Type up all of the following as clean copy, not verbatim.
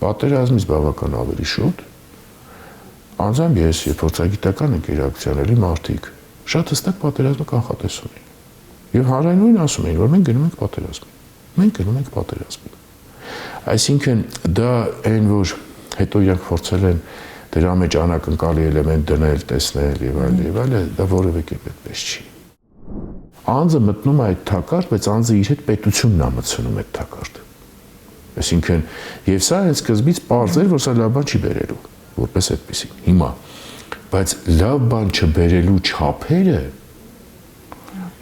պատերազմից բավական ավելի շուտ, անձամբ ես եւ փորձագիտական ընկերակցության էլի մարդիկ շատ հստակ պատերազմը կանխատեսում էին։ Եվ հանրայնորեն ասում էին, որ մենք գնում ենք պատերազմի։ Մենք գնում ենք պատերազմի։ Այսինքն դա այն, որ հետո իրենք փորձել են դրա մեջ անակնկալի էլեմենտ դնել, տեսնել եւ այլ, դա որևէ կերպ այդպես չի։ Անձը մտնում է այդ թակարդ, բայց անձը իր հետ պետությունն է մտցնում այդ թակարդը։ Այսինքն, եւ սա այն սկզբից պարզ էր, որ սա լավ բան չի բերելու, որպես այդպեսի։ Հիմա, բայց լավ բան չբերելու չափերը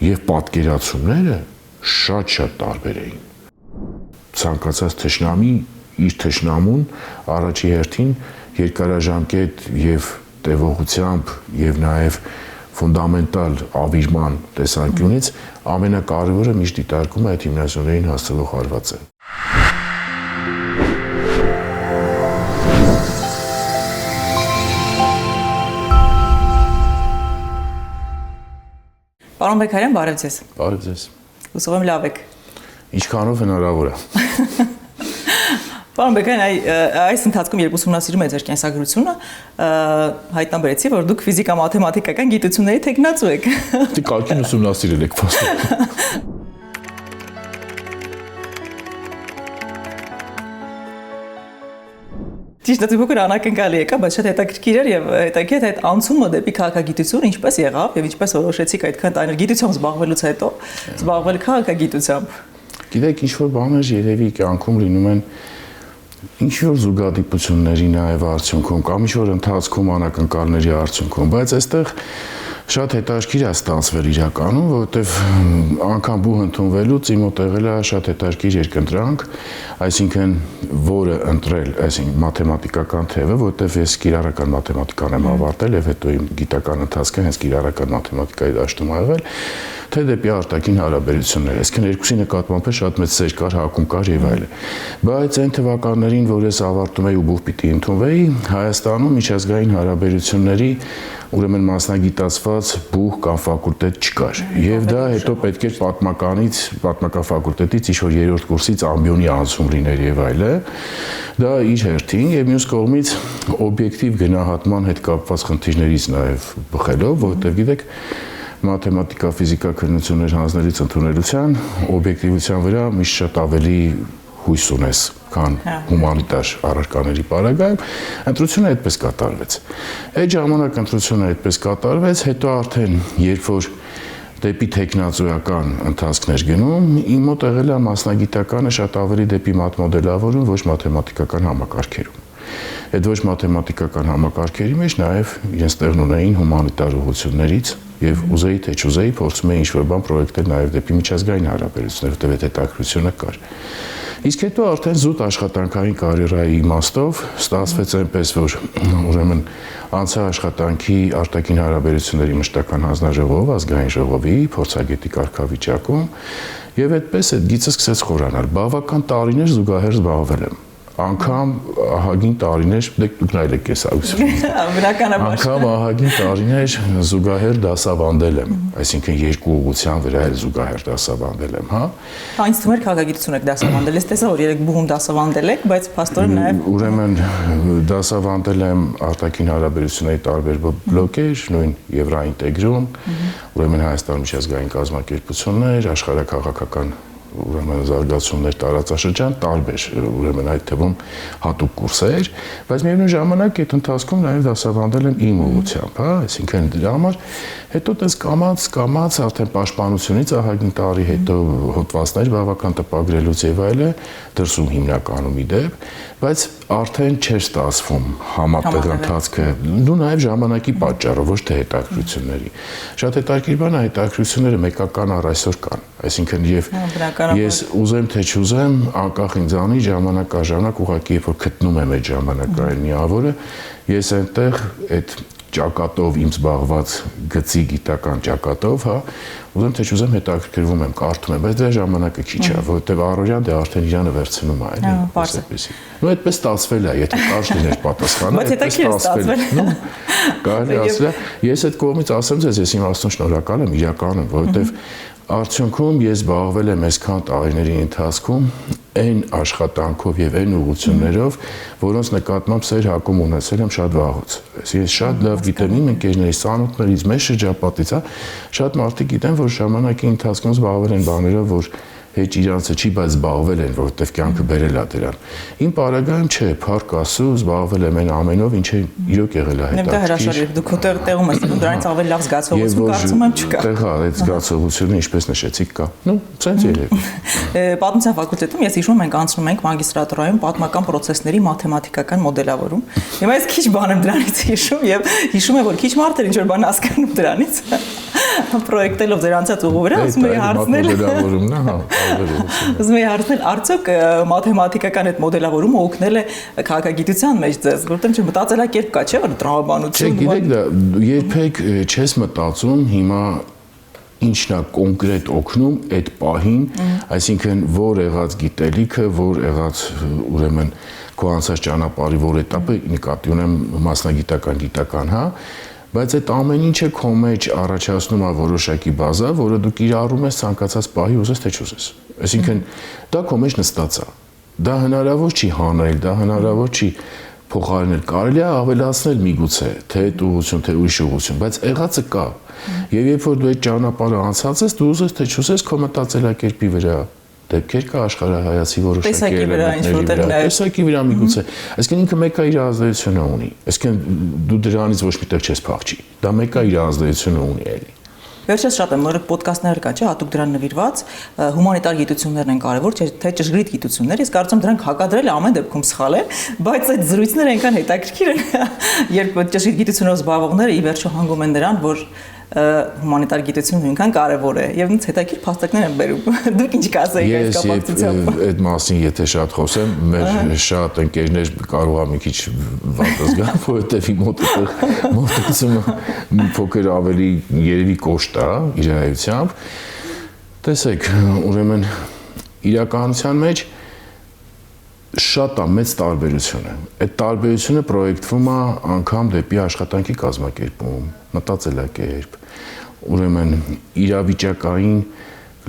եւ պատկերացումները շատ տարբեր էին։ Ցանկացած թշնամի իր թշնամուն առաջի հերթին երկարաժամկետ եւ տևողությամբ եւ նաեւ ֆունդամենտալ ավիրման տեսանկյունից ամենակարևորը միշտ դիտարկում է այդ հիմնասյուներին հասցնող հարվածը։ Պարոն Բեկարյան, բարև ձեզ։ Բարև ձեզ։ Հուսով եմ լավ եք։ Ինչքանով հնարավոր է։ Պարոն Բեկարյան, այս ընթացքում երբ ուսումնասիրում եք ձեր կենսագրությունը, հայտնաբերեցի, որ դուք ֆիզիկա-մաթեմատիկական գիտությունների թեկնածու եք։ Դե կարգին ուսումնասիրել եք փաստորեն։ Ճիշտ է, փոքր անակնկալի եկա, բայց շատ հետաքրքիր էր եւ հետաքրքիր այդ անցումը դեպի քաղաքագիտություն ինչպես եղավ եւ ինչպես որոշեցիք այդքան տարիներ գիտությամբ զբաղվելուց հետո զբաղվել քաղաքագիտությամբ։ Գիտեք, ինչ որ բաներ երևի կյանքում լինում են ինչ որ զուգադիպությունների նաեւ արդյունքում կամ ինչ որ ընթացքում անակնկալների արդյունքում, բայց այստեղ շատ հետաքրքիր է ստացվել իրականում, որովհետև անգամ բուհ ընդունվելուց իմ մոտ եղել է շատ հետաքրքիր երկընտրանք, այսինքն որը ընտրել, այսինքն մաթեմատիկական թևը, որովհետև ես կիրառական մաթեմատիկան եմ ավարտել եւ հետո իմ գիտական ընթացքը հենց կիրառական մաթեմատիկայի դաշտում ա եղել, թե դեպի արտաքին հարաբերություններ, այսինքն երկուսի նկատմամբ շատ մեծ սեր կար, հակում կար եւ այլն։ Բայց այն թվականներին, որ ես ավարտում էի ու բուհ պիտի ընդունվեի, Հայաստանում միջազգային հարաբերությունների ուրեմն մասնագիտացված բուհ կամ ֆակուլտետ չկար։ Եվ դա հետո պետք էր պատմական ֆակուլտետից ինչ-որ երրորդ կուրսից ամբիոնի անցում լիներ եւ այլն։ Դա իր հերթին եւ մյուս կողմից օբյեկտիվ գնահատման հետ կապված խնդիրներից նաեւ բխելով, որովհետեւ գիտեք, մաթեմատիկա, ֆիզիկա քննություններ հանձնելիս ընդունելության օբյեկտիվության վրա միշտ շատ ավելի հույս ունես, քան հումանիտար առարկաների պարագայում, ընտրությունը այդպես կատարվեց։ Այդ ժամանակ ընտրությունը այդպես կատարվեց, հետո արդեն երբ որ դեպի տեխնացուական ընթացքներ գնում, իմ մոտ եղել է մասնագիտականը շատ ավելի դեպի մաթմոդելավորում, ոչ մաթեմատիկական համակարգերում։ Այդ ոչ մաթեմատիկական համակարգերի մեջ նաև իրենց տեղն ունեին հումանիտար ուղղություններից եւ ուզեի թե չուզեի փորձում էի ինչ-որ բան պրոյեկտել նաև դեպի միջազգային հարաբերություններ, որտեղ այդ հետաքրությունը կար։ Իսկ հետո արդեն զուտ աշխատանքային կարիերայի իմաստով ստացվեց այնպես, որ ուրեմն անցա աշխատանքի արտաքին հարաբերությունների մշտական հանձնաժողով, ազգային ժողովի փորձագետի կարգավիճակում եւ այդպես այդ գիծը սկսեց խորանալ։ Բավական տարիներ զուգահեռ զբաղվել եմ։ Անգամ ահագին տարիներ, դուք նայել եք կեսարությունը։ Անգամ ահագին տարիներ զուգահեռ դասավանդել եմ, այսինքն երկու ուղղության վրա էլ զուգահեռ դասավանդել եմ, հա։ Ինձ թվում էր քաղաքագիտություն եք դասավանդել, ես տեսա, որ 3 բուհում դասավանդել եք, բայց փաստորեն նաև ուրեմն դասավանդել եմ արտաքին հարաբերությունների տարբեր բլոկեր, նույն Եվրոինտեգրում, ուրեմն Հայաստան միջազգային կազմակերպություններ, աշխարհաքաղաքական ուրեմն զարգացումներ տարածաշրջան տարբեր, ուրեմն այդ թվում հատուկ կուրսեր, բայց միևնույն ժամանակ այդ ընթացքում նաև դասավանդել եմ իմ ուղղությամբ, հա, այսինքն դրա համար հետո տես կամաց արդեն պաշտպանությունից ահագին տարի հետո հոդվածներ բավական տպագրելուց եւ այլն դրսում հիմնականում իդեպ, բայց արդեն չէր ստացվում համատեղ ընթացքը, դու նաև ժամանակի պատճառով, ոչ թե հետաքրությունների։ Շատ հետաքրքիր բան է, հետաքրությունները մեկական առ այսօր կան, այսինքն եւ ես ուզեմ թե չուզեմ, անկախ ինձանից ժամանակ առ ժամանակ ուղղակի երբ որ գտնում եմ այդ ժամանակային միավորը, ես այնտեղ այդ ճակատով իմ զբաղված գծի գիտական ճակատով, հա, ուզեմ թե չուզեմ հետաքրքրվում եմ, կարդում եմ, բայց դրա ժամանակը քիչ է, որովհետև առօրյան դե արդեն իրանը վերցնում է, էլի, այսպեսի։ Ու այդպես ստացվել է, եթե կարճ լիներ պատասխանը, այդպես ստացվել է։ Կարելի ասել, ես այդ կողմից ասեմ ձեզ, ես իմաստուն շնորհակալ եմ իրականում, որովհետև Արդյունքում ես զբաղվել եմ այսքան տարիների ընթացքում այն աշխատանքով եւ այն ուղղություններով, որոնց նկատմամբ սեր հակում ունեցել եմ շատ վաղուց։ Ես շատ լավ գիտեմ իմ ընկերներից, ծանոթներից, մեր շրջապատից, շատ մարդիկ գիտեն, որ ժամանակի ընթացքում զբաղվել են բաներով, որ հեչ իրանցը չի, բայց զբաղվել են, որովհետև կյանքը բերել է դրան։ Իմ պարագայում չէ, փառք Աստծո, զբաղվել եմ այն ամենով, ինչը իրոք եղել է հետաքրքիր։ Դա հրաշալի է, դուք տեղում եք, դրանից ավելի լավ զգացողություն կարծում եմ չկա։ Տեղա այդ զգացողությունը, ինչպես նշեցիք, կա։ Ну, ցենց երևի։ Պատմության ֆակուլտետում ես հիշում ենք անցնում ենք մագիստրատուրայում պատմական պրոցեսների մաթեմատիկական մոդելավորում։ Հիմա ես քիչ բան եմ դրանից հիշում եւ հիշում եմ, որ քիչ մարդեր ինչ որ բան հասկանում դրանից։ Պրոյեկտելով ձեր անցած ուղու վրա, ասում եի հարցնել։ Մոդելավորումն է, հա, Ուզում եի հարցնել, արդյոք մաթեմատիկական այդ մոդելավորումը օգնել է քաղաքագիտության մեջ ձեզ, որտեղ չէ մտածելակերպ կա, չէ՞ որ տրամաբանություն։ Չէ, գիտեք, դա երբեք չես մտածում հիմա ինչն է կոնկրետ օգնում այդ պահին, այսինքն որ եղած գիտելիքը, որ եղած ուրեմն քո անցած ճանապարհի որ էտապը նկատի ունեմ մասնագիտական, հա, բայց այդ ամեն ինչը քո մեջ առաջացնում է որոշակի բազա, որը դու կիրառում ես ցանկացած պահի ուզես թե չուզես։ Այսինքն դա քո մեջ նստած է։ Դա հնարավոր չի հանել, դա հնարավոր չի փոխարինել, կարելի է ավելացնել միգուցե, թե այդ ուղղություն, թե ուրիշ ուղղություն, բայց եղածը կա։ Եվ երբ որ դու այդ ճանապարհը անցած ես, դու ուզես թե չուզես քո մտածելակերպի վրա դեպքեր կա աշխարհայացի որոշակի էլեմենտների վրա, տեսակի վրա միգուցե, այսինքն ինքը մեկը իր ազդեցությունը ունի, այսինքն դու դրանից ոչ միտեղ չես փախչի, դա մեկը իր ազդեցությունը ունի էլի։ Վերջերս շատ եմ, որ ոդկասթներ կա, չէ, հատուկ դրան նվիրված, հումանիտար գիտություններն են կարևոր, թե ճշգրիտ գիտություններ, ես կարծում եմ դրանք հակադրելը ամեն դեպքում սխալ է, բայց այդ զրույցները այնքան հետաքրքիր են, երբ ճշգրիտ գիտություններով զբաղվողները ի վերջո հանգում են նրան, որ հումանիտար գիտությունը այնքան կարևոր է եւ ինձ հետաքրքիր փաստակներ են բերում։ Դուք ինչ կասեիք այս կապակցությամբ։ Ես այդ մասին եթե շատ խոսեմ, մեր շատ ընկերներ կարող է մի քիչ վատ զգան, որովհետեւ իմ մոտեցումը մի փոքր ավելի երևի կոշտ է իր այությամբ։ Տեսեք, ուրեմն իրականության մեջ շատ մեծ տարբերություն է։ Այդ տարբերությունը պրոյեկտվում է անգամ դեպի աշխատանքի կազմակերպում, մտածելակերպ, ուրեմն իրավիճակային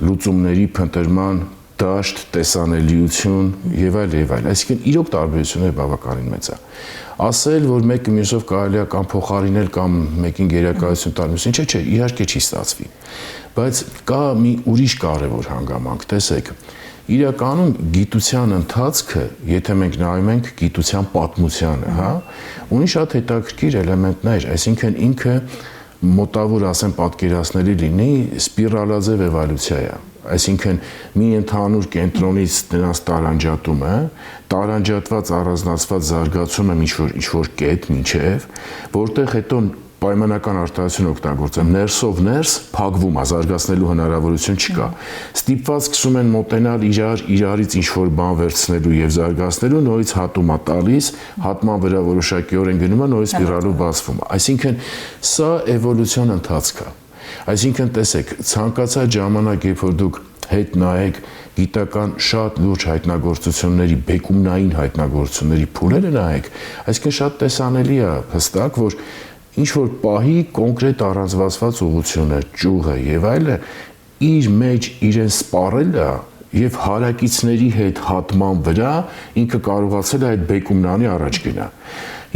լուծումների փնտրման դաշտ, տեսանելիություն եւ այլ։ Այսինքն իրոք տարբերությունները բավականին մեծ է։ Ասել, որ մեկը մյուսով կարելի է կամ փոխարինել կամ մեկին գերակայություն տալ, մյուսին չէ, իհարկե չի ստացվի։ Բայց կա մի ուրիշ կարևոր հանգամանք, տեսեք, իրականում գիտության ընթացքը, եթե մենք նայում ենք գիտության պատմությանը, հա, ունի շատ հետաքրքիր էլեմենտներ, այսինքն ինքը մոտավոր ասեմ պատկերացնելի լինի սպիրալաձև էվոլյուցիա է, այսինքն մի ընդհանուր կենտրոնից նրանց տարանջատումը, տարանջատված առանձնացված զարգացումը ինչ-որ կետ մինչև, որտեղ հետո պայմանական արտահայտություն օգտագործեմ, ներսով ներս փակվում է, զարգացնելու հնարավորություն չկա։ Ստիպված սկսում են մոտենալ իրարից ինչ-որ բան վերցնելու եւ զարգացնելու, նորից հատում է տալիս, հատման վրա որոշակիորեն գնում է, նորից սպիրալով բացվում է։ Այսինքն սա էվոլյուցիոն ընթացք է։ Այսինքն տեսեք, ցանկացած ժամանակ, երբ որ դուք հետ նայեք գիտական շատ լուրջ հայտնագործությունների, բեկումնային հայտնագործությունների փուլերը նայեք, այսինքն շատ տեսանելի է հստակ, որ ինչ որ պահի կոնկրետ առանձնացված ուղղությունը, ճյուղը եւ այլը իր մեջ իրեն սպառել է եւ հարակիցների հետ հատման վրա ինքը կարողացել է այդ բեկումնանի առաջ գնա։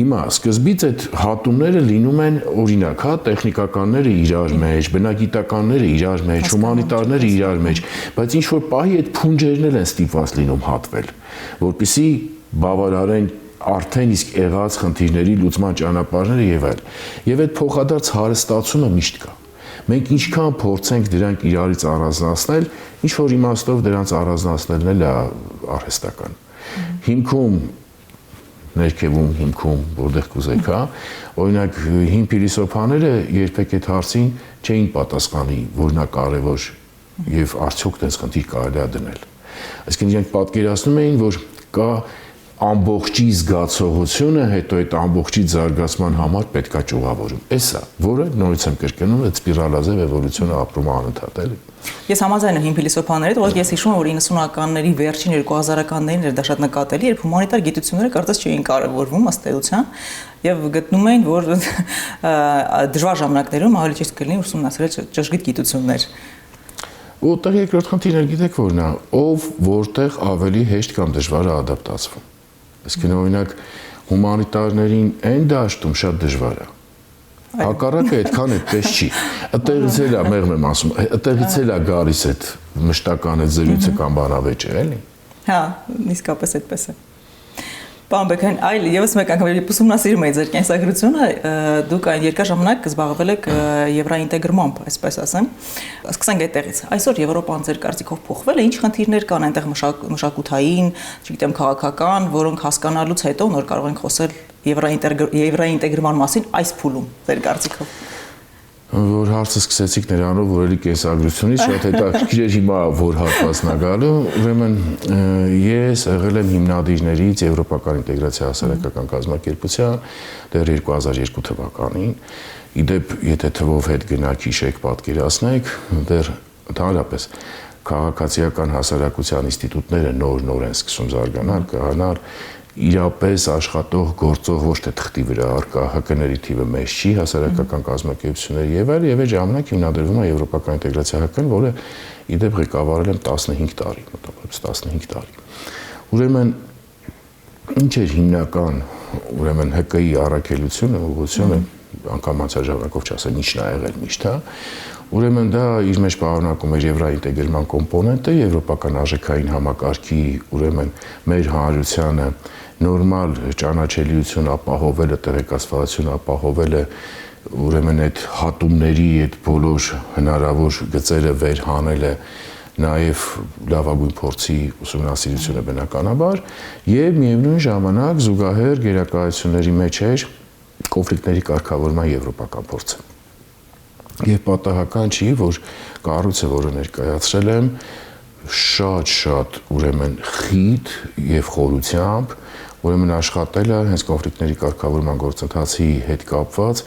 Հիմա սկզբից այդ հատումները լինում են օրինակ, հա, տեխնիկականները իրար մեջ, բնագիտականները իրար մեջ, հումանիտարները իրար մեջ, բայց ինչ որ պահի այդ փունջերն են ստիպված լինում հատվել, որպեսզի բավարարեն արդեն իսկ եղած խնդիրների լուծման ճանապարհները եւ այլ։ Եվ այդ փոխադարձ հարստացումը միշտ կա։ Մենք ինչքան փորձենք դրանք իրարից առանձնացնել, ինչ որ իմաստով դրանց առանձնացնելն էլ է արհեստական։ Հիմքում ներքևում հիմքում որտեղ կուզեք, հա, օրինակ հին փիլիսոփաները երբեք այդ հարցին չէին պատասխանի, որն է կարևոր եւ արդյոք դες խնդիր կարելի է դնել։ Այսինքն իրենք պատկերացնում էին, որ կա ամբողջի զգացողությունը, հետո այդ ամբողջի զարգացման համար պետքա ճյուղավորում։ Էսա, որը նորից եմ կրկնում, այդ սպիրալաձև էվոլյուցիոնը ապրում է անընդհատ, էլի։ Ես համաձայն եմ հին փիլիսոփաների հետ, որ ես հիշում եմ, որ 90-ականների վերջին 2000-ականներին էր դա շատ նկատելի, երբ հումանիտար գիտությունները կարծես չէին կարևորվում ըստ էության, եւ գտնում էին, որ դժվար ժամանակներում ավելի ճիշտ կլինի ուսումնասիրել ճշգրիտ գիտություններ։ Որտեղ երկրորդ խնդիրը գիտեք որն է, ով որտեղ ավելի հեշտ կամ դժվար է ադապտացվում։ Այսինքն օրինակ հումանիտարներին այն դաշտում շատ դժվար է։ Հակառակը այդքան այդպես չի։ Այդտեղից էլ է, մեղմ եմ ասում, այդտեղից էլ է գալիս այդ մշտական այդ զրույցը կամ բանավեճը, էլի։ Հա, իսկապես այդպես է։ Պարոն Բեգյան, այլ եւս մեկ անգամ ուսումնասիրում եք ձեր կենսագրությունը, դուք այն երկար ժամանակ զբաղվել եք եվրոինտեգրմամբ, այսպես ասեմ։ Սկսենք այդտեղից։ Այսօր Եվրոպան ձեր կարծիքով փոխվել է, ինչ խնդիրներ կան այնտեղ մշակութային, չգիտեմ, քաղաքական, որոնք հասկանալուց հետո նոր կարող ենք խոսել եվրոինտեգրման մասին այս փուլում, ձեր կարծիքով։ Որ հարցը սկսեցիք նրանով, որ էլի կենսագրությունից շատ հետաքրքիր էր հիմա որ հատվածն է գալու, ուրեմն ես եղել եմ հիմնադիրներից Եվրոպական ինտեգրացիա հասարակական կազմակերպության դեռ 2002 թվականին, իդեպ եթե թվով հետ գնաք հիշեք պատկերացնեք, դեռ ընդհանրապես քաղաքացիական հասարակության ինստիտուտները նոր են սկսում զարգանալ, կհանալ իրապես աշխատող գործող ոչ թե թղթի վրա առկա ՀԿ-ների թիվը մեծ չի, հասարակական կազմակերպությունների եւ այլ, եւ այդ ժամանակ հիմնադրվում է Եվրոպական ինտեգրացիա ՀԿ-ն, որը իդեպ ղեկավարել եմ 15 տարի, մոտավորապես 15 տարի։ Ուրեմն ինչ էր հիմնական, ուրեմն ՀԿ-ի առաքելությունը, ուղղությունը, անգամ անցյալ ժամանակով չասեմ, ինչն է եղել միշտ, հա։ Ուրեմն դա իր մեջ պարունակում էր եվրոինտեգրման կոմպոնենտը, եվրոպական արժեքային համակարգի, ուրեմն մեր հանրությանը նորմալ ճանաչելիություն ապահովելը, տեղեկացվածություն ապահովելը, ուրեմն այդ հատումների, այդ բոլոր հնարավոր գծերը վեր հանելը, նաև լավագույն փորձի ուսումնասիրությունը բնականաբար, եւ միևնույն ժամանակ զուգահեռ գերակայությունների մեջ էր կոնֆլիկտների կարգավորման եվրոպական փորձը։ Եվ պատահական չի, որ կառույցը, որը ներկայացրել եմ, շատ ուրեմն խիտ եւ խորությամբ, ուրեմն աշխատել է հենց կոնֆլիկտների կարգավորման գործընթացի հետ կապված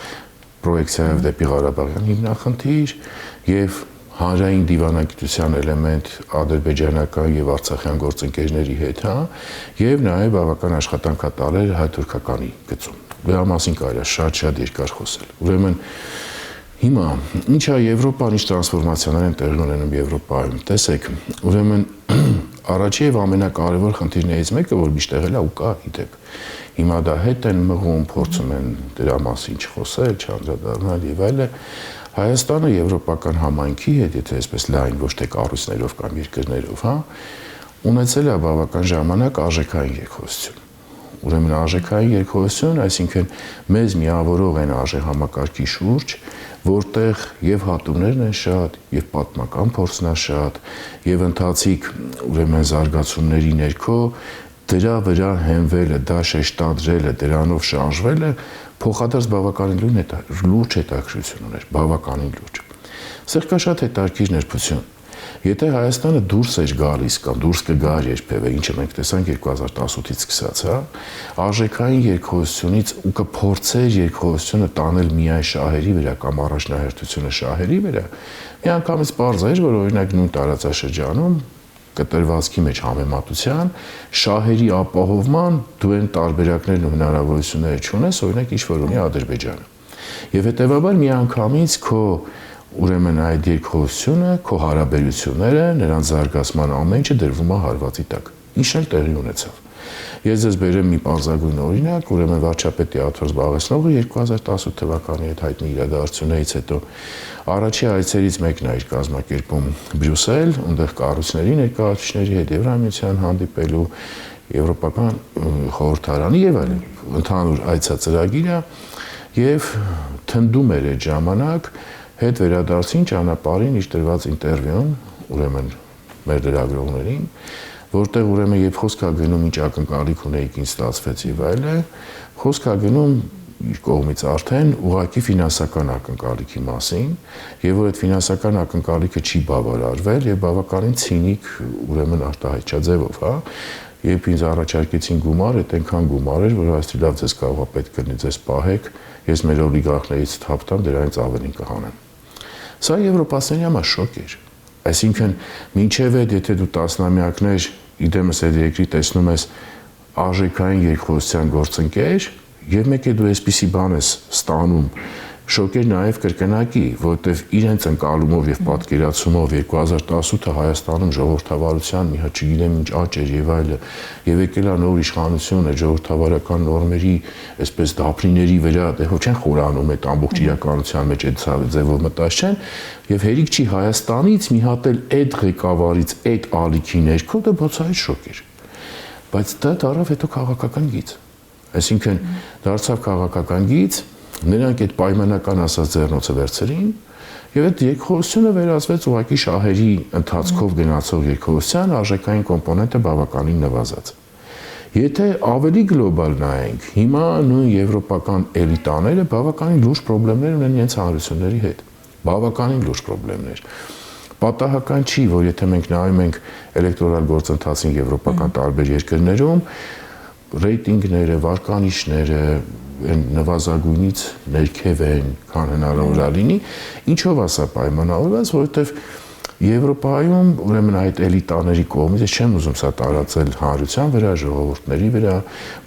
պրոյեկցիայով դեպի Ղարաբաղյան հիմնախնդիր եւ հանրային դիվանագիտության էլեմենտ ադրբեջանական եւ արցախյան գործընկերների հետ, հա, եւ նաեւ բավական աշխատանք կատարել հայ-թուրքականի գծում։ Դրա մասին կարելի է շատ երկար խոսել։ Ուրեմն հիմա ինչ է Եվրոպան, ինչ տրանսֆորմացիաներ են տեղի ունենում Եվրոպայում։ Տեսեք, ուրեմն առաջի եւ ամենակարևոր խնդիրներից մեկը, որ միշտ եղել է ու կա իդեպ։ Հիմա դա հետ են մղում, փորձում են դրա մասին չխոսել, չանդրադառնալ եւ այլը։ Հայաստանը եվրոպական համայնքի հետ, եթե այսպես լայն ոչ թե կառույցներով կամ երկրներով, հա, ունեցել է բավական ժամանակ արժեքային երկխոսություն։ Ուրեմն արժեքային երկխոսություն, այսինքն մեզ միավորող են արժեհամակարգի շուրջ, որտեղ եւ հատումներն են շատ, եւ պատմական փորձն է շատ, եւ ընթացիկ ուրեմն զարգացումների ներքո դրա վրա հենվելը, դա շեշտադրելը, դրանով շարժվելը փոխադարձ բավականին լուրջ հետաքրքրություն ուներ, բավականին լուրջ։ Սա կա շատ հետաքրքիր ներբություն։ Եթե Հայաստանը դուրս էր գալիս կամ դուրս կգար երբևէ, ինչը մենք տեսանք 2018-ից սկսած, հա, արժեքային երկխոսությունից ու կփորձեր երկխոսությունը տանել միայն շահերի վրա կամ առաջնահերթությունը շահերի վրա, միանգամից պարզ էր, որ օրինակ նույն տարածաշրջանում կտրվածքի մեջ համեմատության շահերի ապահովման դու այն տարբերակներն ու հնարավորությունները չունես, օրինակ ինչ որ ունի Ադրբեջանը։ Եվ հետեւաբար միանգամից քո ուրեմն այդ երկխոսությունը, քո հարաբերությունները, նրանց զարգացման ամեն ինչը դրվում է հարվածի տակ։ Ինչ էլ տեղի ունեցավ։ Ես ձեզ բերեմ մի պարզագույն օրինակ, ուրեմն վարչապետ Տեաթր զբաղեցնողը 2018 թվականի այդ հայտնի իրադարձություններից հետո առաջի այցերից մեկն է իր կազմակերպում Բրյուսել, այնտեղ կառույցների ներկայացուցիչների հետ Եվրամիության հանդիպելու, Եվրոպական խորհրդարանի եւ այլն ընդհանուր այցածրագիրը եւ թնդում էր այդ ժամանակ հետ վերադարձին ճանապարհին իր տրված ինտերվյուն, ուրեմն մեր լրագրողներին, որտեղ ուրեմն երբ խոսք է գնում ինչ ակնկալիք ունեիք ինձ ստացվեց եւ այլն, խոսք է գնում իր կողմից արդեն ուղղակի ֆինանսական ակնկալիքի մասին, եւ որ այդ ֆինանսական ակնկալիքը չի բավարարվել եւ բավականին ցինիկ ուրեմն արտահայտչաձևով, հա, երբ ինձ առաջարկեցին գումար, այդ այնքան գումար էր, որ ասեցի լավ ձեզ կարող է պետք կլինի ձեզ պահեք, ես մեր օլիգարխներից թափտամ, դրանից ավելին կհանեմ։ Սա եվրոպացիների համար շոկ էր։ Այսինքն, մինչև այդ, եթե դու տասնամյակներ իդեմս այդ երկրի տեսնում ես արժեքային երկխոսության գործընկեր, եւ մեկ է դու այսպիսի բան ես ստանում շոկ էր նաև կրկնակի, որովհետև իրենց ընկալումով եւ պատկերացումով 2018-ը Հայաստանում ժողովրդավարության մի հատ չգիտեմ ինչ աճ էր եւ այլը, եւ եկել է նոր իշխանություն է ժողովրդավարական նորմերի, այսպես դափնիների վրա, դե հո չեն խորանում այդ ամբողջ իրականության մեջ այդ ձևով մտած չեն, եւ հերիք չի Հայաստանից մի հատ էլ այդ ղեկավարից այդ ալիքի ներքո դա բացահայտ շոկ էր, բայց դա դարավ հետո քաղաքական գիծ, այսինքն դարձավ քաղաքական գիծ, նրանք այդ պայմանական ասած ձեռնոցը վերցրին եւ այդ երկխոսությունը վերածվեց ուղղակի շահերի ընթացքով գնացող երկխոսության արժեքային կոմպոնենտը բավականին նվազած։ Եթե ավելի գլոբալ նայենք, հիմա նույն եվրոպական էլիտաները բավականին լուրջ խնդիրներ ունեն իրենց հանրությունների հետ, բավականին լուրջ խնդիրներ։ Պատահական չի, որ եթե մենք նայում ենք էլեկտորալ գործընթացին եվրոպական տարբեր երկրներում, ռեյտինգները, վարկանիշները նվազագույնից ներքև են, քան հնարավոր է լինի, ինչով է սա պայմանավորված, որովհետև Եվրոպայում ուրեմն այդ էլիտաների կողմից ես չեմ ուզում սա տարածել հանրության վրա, ժողովուրդների վրա,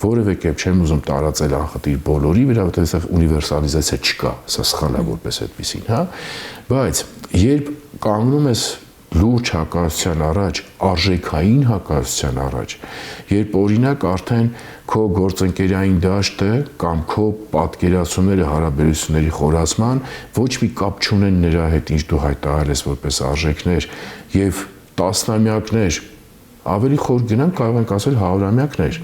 որևէ կերպ չեմ ուզում տարածել անխտիր բոլորի վրա, որովհետև այստեղ ունիվերսալիզացիա չկա, սա սխալ է որպես այդպեսին, հա, բայց երբ կանգնում ես լուրջ հակասության առաջ, արժեքային հակասության առաջ, երբ օրինակ արդեն քո գործընկերային դաշտը կամ քո պատկերացումները հարաբերությունների խորացման ոչ մի կապ չունեն նրա հետ, ինչ դու հայտարարել ես որպես արժեքներ եւ տասնամյակներ, ավելի խոր գնանք կարող ենք ասել հարյուրամյակներ,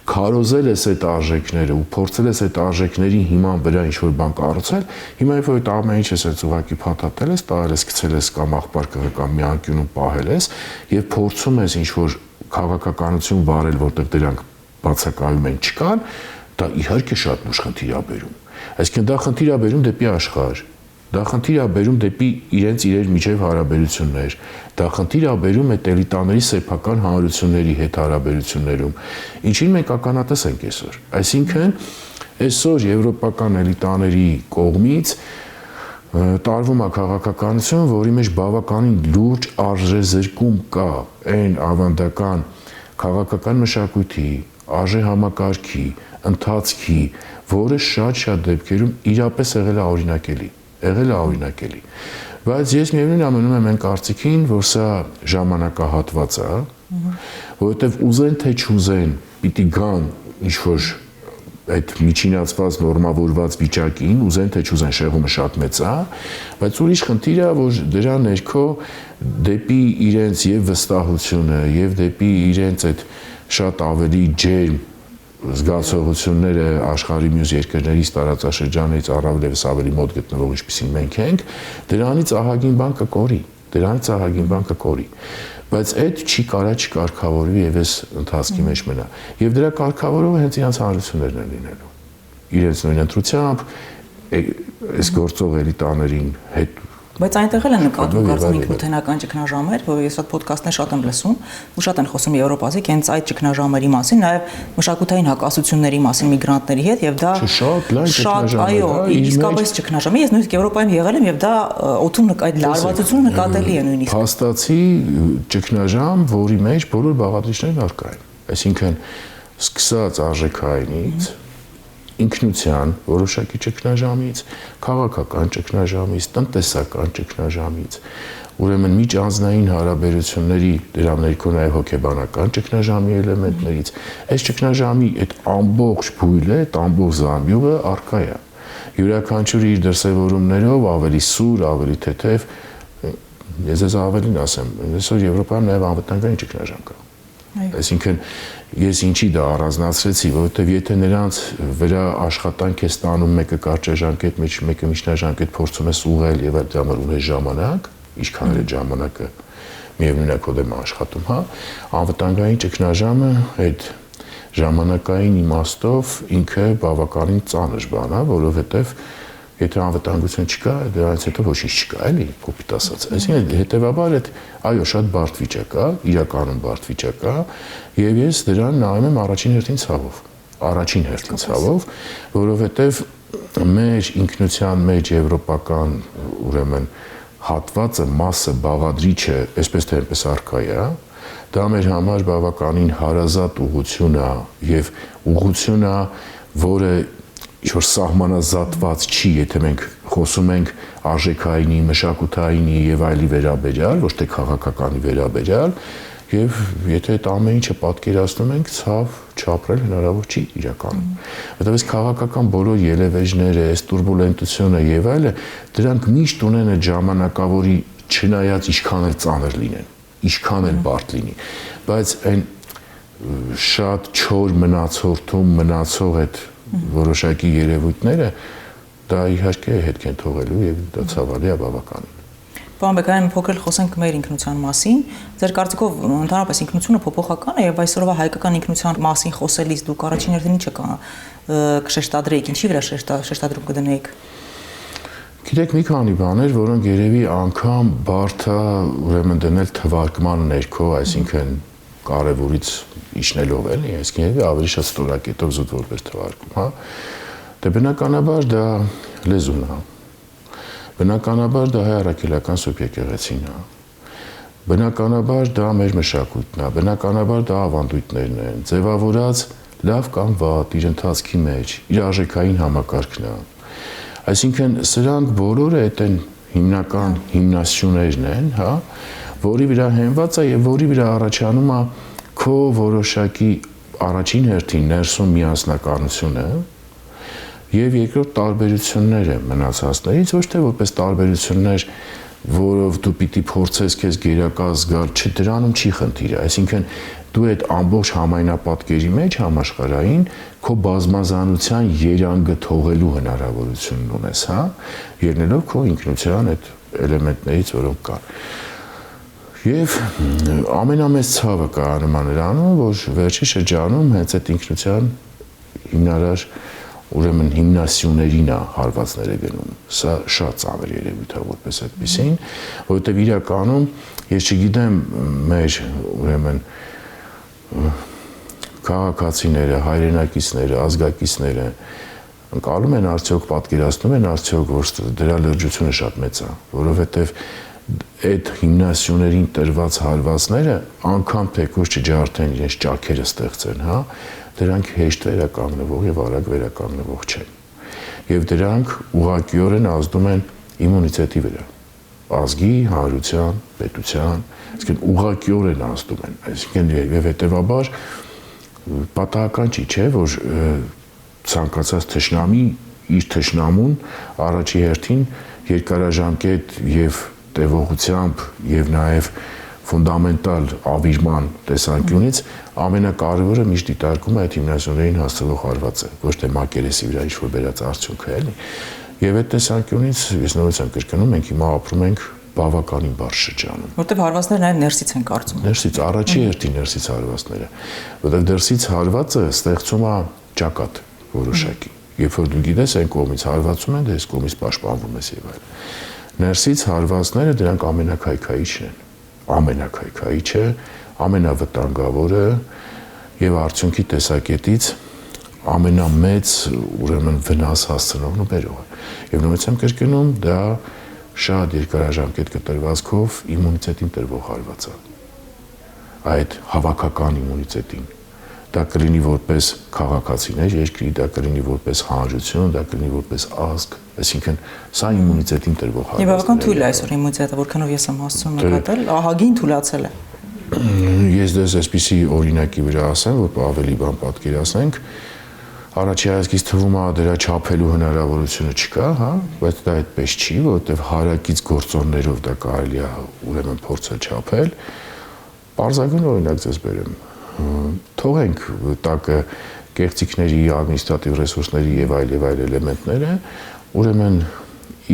քարոզել ես այդ արժեքները ու փորձել ես այդ արժեքների հիման վրա ինչ-որ բան կառուցել, հիմա երբ որ այդ ամեն ինչ ես այդ ուղղակի փաթաթել ես, տարել ես, գցել ես կամ աղբար կամ մի անկյունում պահել ես եւ փորձում ես ինչ-որ քաղաքականություն վարել, որտեղ դրանք բացակայում են չկան, դա իհարկե շատ լուրջ խնդիր է բերում։ Այսինքն դա խնդիր է բերում դեպի աշխարհ, դա խնդիր է բերում դեպի իրենց միջև հարաբերություններ, դա խնդիր է բերում այդ էլիտաների սեփական հանրությունների հետ հարաբերություններում, ինչին մենք ականատես ենք այսօր։ Այսինքն այսօր եվրոպական էլիտաների կողմից տարվում է քաղաքականություն, որի մեջ բավականին լուրջ արժեզրկում կա այն ավանդական քաղաքական մշակույթի, արժե համակարգի, ընթացքի, որը շատ դեպքերում իրապես եղել է օրինակելի։ Բայց ես միևնույն ամենում եմ այն կարծիքին, որ սա ժամանակահատված է, որովհետև ուզեն թե չուզեն, պիտի գան ինչ-որ այդ միջինացված նորմավորված վիճակին, ուզեն թե չուզեն շեղումը շատ մեծ է, բայց ուրիշ խնդիր է, որ դրա ներքո դեպի իրենց եւ վստահությունը եւ դեպի իրենց այդ շատ ավելի ջերմ զգացողությունները աշխարհի մյուս երկրներից տարածաշրջանից առավելևս ավելի մոտ գտնվող ինչպիսին մենք ենք, դրանից ահագին բան կկորի, բայց այդ չի կարա չկարգավորվի եւ այս ընթացքի մեջ մնա։ Եվ դրա կարգավորողը հենց իրենց հանրություններն են լինելու։ Իրենց նույն ընտրությամբ այս գործող էլիտաներին հետ Բայց այնտեղ էլ են նկատվում կարծեմ ինքնութենական ճգնաժամեր, որ ես այդ ոդկասթներ շատ եմ լսում, ու շատ են խոսում եվրոպացիք հենց այդ ճգնաժամերի մասին, նաև մշակութային հակասությունների մասին միգրանտների հետ, եւ դա շատ այո, իսկապես ճգնաժամ է։ Ես նույնիսկ Եվրոպայում եղել եմ եւ դա օդում այդ լարվածությունը նկատելի է նույնիսկ։ Փաստացի ճգնաժամ, որի մեջ բոլոր բաղադրիչներն առկա են։ Այսինքն սկսած արժեքայինից ինքնության որոշակի ճգնաժամից, քաղաքական ճգնաժամից, տնտեսական ճգնաժամից, ուրեմն միջանձնային հարաբերությունների դրա ներքո նաև հոգեբանական ճգնաժամի էլեմենտներից, այս ճգնաժամի այդ ամբողջ բույլը, այդ ամբողջ զամբյուղը առկա է։ Յուրաքանչյուրը իր դրսևորումներով ավելի սուր, ավելի թեթև, ես ավելին ասեմ, այսօր Եվրոպայում նաև անվտանգային ճգնաժամ կա։ Այսինքն ես ինչի դա առանձնացրեցի, որովհետև եթե նրանց վրա աշխատանք է ստանում մեկը կարճաժամկետ, մեկը միջնաժամկետ փորձում ես ուղղել եւ այդ համար ունես ժամանակ, ինչքան է ժամանակը միևնույն է քո դեմ աշխատում, հա, անվտանգային ճգնաժամը այդ ժամանակային իմաստով ինքը բավականին ծանր բան է, որովհետև եթե անվտանգություն չկա, դրանից հետո ոչինչ չկա, էլի, կոպիտ ասած։ Այսինքն հետեւաբար այդ այո, շատ բարդ վիճակ է, իրականում բարդ վիճակ է, եւ ես դրան նայում եմ առաջին հերթին ցավով, որովհետեւ մեր ինքնության մեջ եվրոպական ուրեմն հատվածը, մասը, բաղադրիչը, այսպես թե այնպես առկա է, դա մեր համար բավականին հարազատ ուղղություն է եւ ուղղություն է, որը ինչ-որ սահմանազատված չի, եթե մենք խոսում ենք արժեքայինի, մշակութայինի եւ այլի վերաբերյալ, ոչ թե քաղաքականի վերաբերյալ, եւ եթե այդ ամեն ինչը պատկերացնում ենք, ցավ չապրել հնարավոր չի իրականում։ Որտեղ այս քաղաքական բոլոր ելևէջները, այս տուրբուլենտությունը եւ այլը, դրանք միշտ ունեն այդ ժամանակավորի չնայած ինչքան էլ ծանր լինեն, ինչքան էլ բարդ լինի, բայց այն շատ չոր մնացորդում մնացող այդ որոշակի երևույթները դա իհարկե հետք են թողելու եւ դա ցավալի է բավականին։ Պարոն Բեկայան, փոքր խոսենք մեր ինքնության մասին։ Ձեր կարծիքով ընդհանրապես ինքնությունը փոփոխական է եւ այսօրվա հայկական ինքնության մասին խոսելիս դուք առաջին հերթին ինչը կշեշտադրեիք, ինչի վրա շեշտադրում կդնեիք։ Գիտեք, մի քանի բաներ, որոնք երևի անգամ բարդ է ուրեմն դնել թվարկման ներքո, այսինքն կարևորից իջնելով էլի, այսինքն երևի ավելի շատ ստորակետով զուտ որպես թվարկում, հա։ Դե բնականաբար դա լեզուն է։ Բնականաբար դա հայ առաքելական սուբյեկտեղեցին է։ Բնականաբար դա մեր մշակույթն է, բնականաբար դա ավանդույթներն են, ձևավորած լավ կամ վատ իր ընթացքի մեջ, իր արժեքային համակարգն է։ Այսինքն սրանք բոլորը այդ են հիմնական հիմնասյուներն են, հա, որի վրա հենված է եւ որի վրա առաջանում է քո որոշակի առաջին հերթին ներսում միասնականությունը եւ երկրորդ տարբերությունները մնացածներից ոչ թե որպես տարբերություններ, որով դու պիտի փորձես քեզ գերակա զգալ, դրանում չի խնդիրը, այսինքն դու այդ ամբողջ համայնապատկերի մեջ համաշխարհային քո բազմազանության երանգը թողելու հնարավորությունն ունես, հա, ելնելով քո ինքնության այդ էլեմենտներից, որոնք կան։ Եվ ամենամեծ ցավը կայանում է նրանում, որ վերջի շրջանում հենց այդ ինքնության հիմնարար ուրեմն հիմնասյուներին է հարվածները գնում։ Սա շատ ծանր երևույթ է որպես այդպեսին, որովհետև իրականում ես չգիտեմ մեր ուրեմն քաղաքացիները, հայրենակիցները, ազգակիցները ընկալում են արդյոք, պատկերացնում են արդյոք, որ դրա լրջությունը շատ մեծ է, որովհետև այդ հիմնասյուներին տրված հարվածները անգամ թեկուզ չջարդեն իրենց ճարքերը ստեղծեն, հա, դրանք հեշտ վերականգնվող եւ արագ վերականգնվող չեն։ Եվ դրանք ուղղակիորեն ազդում են իմունիտետի վրա, ազգի, հանրության, պետության, այսինքն ուղղակիորեն ազդում են, այսինքն եւ հետեւաբար պատահական չի, չէ, որ ցանկացած թշնամի իր թշնամուն առաջի հերթին երկարաժամկետ եւ տևողությամբ եւ նաեւ ֆունդամենտալ ավիրման տեսանկյունից ամենակարևորը միշտ դիտարկում է այդ հիմնասյուներին հասցվող հարվածը, ոչ թե մակերեսի վրա ինչ-որ բերած արդյունքը էլի։ Եվ այդ տեսանկյունից ես նորից եմ կրկնում, մենք հիմա ապրում ենք բավականին բարդ շրջանում։ Որտեւ հարվածները նաեւ ներսից են կարծում։ Ներսից, առաջի հերթին ներսից հարվածները, որտեւ դրսից հարվածը ստեղծում է ճակատ որոշակի։ Երբ որ դու գիտես այն կողմից հարվածում են, դե այս կողմից պաշտպանվում ես եւ այլն։ Ներսից հարվածները դրանք ամենակայքայիչն են, ամենակայքայիչը, ամենավտանգավորը եւ արդյունքի տեսակետից ամենամեծ ուրեմն վնաս հասցնողն ու բերողը։ Եվ նույնպես եմ կրկնում, դա շատ երկարաժամկետ կտրվածքով իմունիտետին տրվող հարված է։ Այդ հավաքական իմունիտետին դա կլինի որպես քաղաքացիներ երկրի, դա կլինի որպես հանրություն, դա կլինի որպես ազգ, այսինքն սա իմունիտետին տրվող հարված է։ Եվ բավական թույլ է այսօր իմունիտետը, որքանով ես եմ հասցնում նկատել, ահագին թույլացել է։ Ես դες այսպիսի օրինակի վրա ասեմ, որ ավելի բան պատկերացնենք, առաջի հայացքից թվում է դրա չափելու հնարավորությունը չկա, հա, բայց դա այդպես չի, որովհետև հարակից գործոններով դա կարելի է ուրեմն փորձել չափել։ Պարզագույն օրինակ ձեզ բերեմ։ Թողենք տակը կեղծիքների, ադմինիստրատիվ ռեսուրսների եւ այլ էլեմենտները, ուրեմն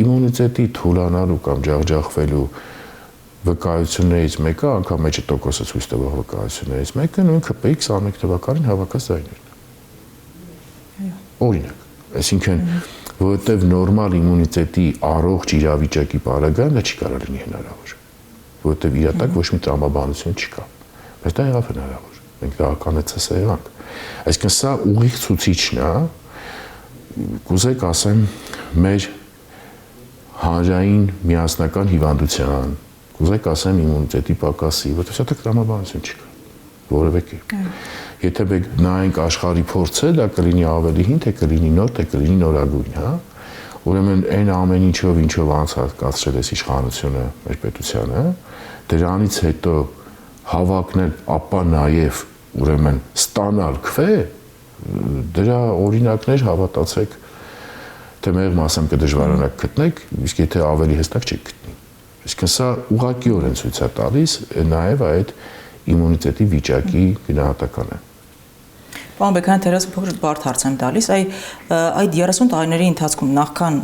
իմունիտետի թուլանալու կամ ջախջախվելու վկայություններից մեկը, անգամ մեջը տոկոսը ցույց տվող վկայություններից մեկը նույնքը P21 թվականին հավաքած ձայներն են։ Օրինակ, այսինքն որովհետեւ նորմալ իմունիտետի առողջ իրավիճակի պարագան դա չի կարող լինի հնարավոր, որովհետեւ իր տակ ոչ մի տրամաբանություն չկա, բայց դա եղավ հնարավոր։ Մենք դա ականեցած եղանք։ Այսինքն սա ուղիղ ցուցիչն է, կուզեք ասեմ, մեր հանրային միասնական հիվանդության, կուզեք ասեմ իմունիտետի պակասի, որտեղ դա տրամաբանություն չկա, որևէ կերպ։ Եթե նայենք աշխարհի փորձը, դա կլինի ավելի հին, թե կլինի նոր, թե կլինի նորագույն, հա։ ուրեմն այն ամեն ինչով անցկացրել է իշխանությունը մեր պետությանը, դրանից հետո հավակնել, ապա նաև ուրեմն ստանալ քվե, դրա օրինակներ հավատացեք, թե մեղմ ասեմ կդժվարանակ գտնեք, իսկ եթե ավելի հստակ չեք գտնի։ Իսկ սա ուղղակիորեն ցույց է տալիս նաև այդ իմունիտետի վիճակի գնահատականը։ Պարոն Բեքյան, թերևս փոքր բարդ հարց եմ տալիս, այդ 30 տարիների ընթացքում նախքան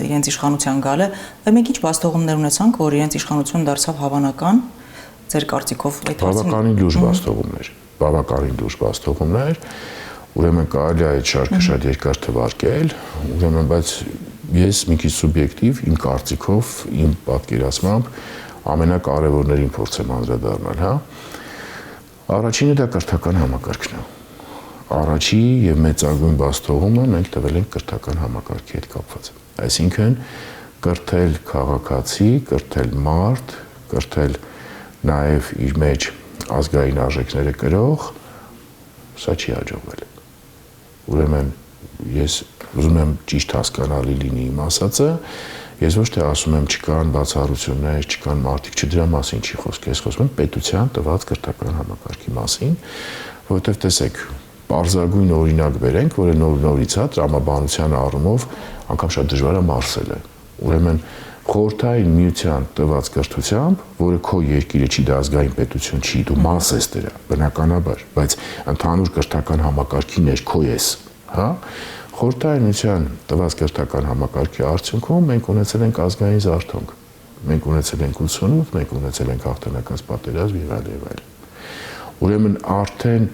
իրենց իշխանության գալը, մենք ինչ բաստողումներ ունեցանք, որ իրենց իշխանությունը դարձավ հավանական, ձեր կարծիքով այդ հարցին։ Բավականին լուրջ բաստողումներ, ուրեմն կարելի է այդ շարքը շատ երկար թվարկել, ուրեմն բայց ես մի քիչ սուբյեկտիվ, իմ կարծիքով, իմ պատկերացմամբ ամենակարևորներին փորձեմ անդրադառնալ, հա։ Առաջինը դա կրթական համակարգն է։ Առաջի եւ մեծագույն բաստողումը մենք տվել ենք կրթական համակարգի հետ կապված։ Այսինքն կրթել քաղաքացի, կրթել մարդ, կրթել նաեւ իր մեջ ազգային արժեքները կրող, սա չի հաջողվել։ Ուրեմն ես ուզում եմ ճիշտ հասկանալի լինի իմ ասածը, ես ոչ թե ասում եմ չկան բացառություններ, չկան մարդիկ, դրա մասին չի խոսք, ես խոսում եմ պետության տված կրթական համակարգի մասին, որովհետև տեսեք, պարզագույն օրինակ բերենք, որը նորից է տրամաբանության առումով անգամ շատ դժվար է մարսելը։ Ուրեմն խորհրդային միության տված կրթությամբ, որը քո երկիրը չի, դա ազգային պետություն չի, դու մաս ես դրա, բնականաբար, բայց ընդհանուր կրթական համակարգի ներքո ես, հա։ Խորհրդային միության տված կրթական համակարգի արդյունքում մենք ունեցել ենք ազգային զարթոնք, մենք ունեցել ենք 88, մենք ունեցել ենք հաղթանակած պատերազմ եւ այլ։ Ուրեմն արդեն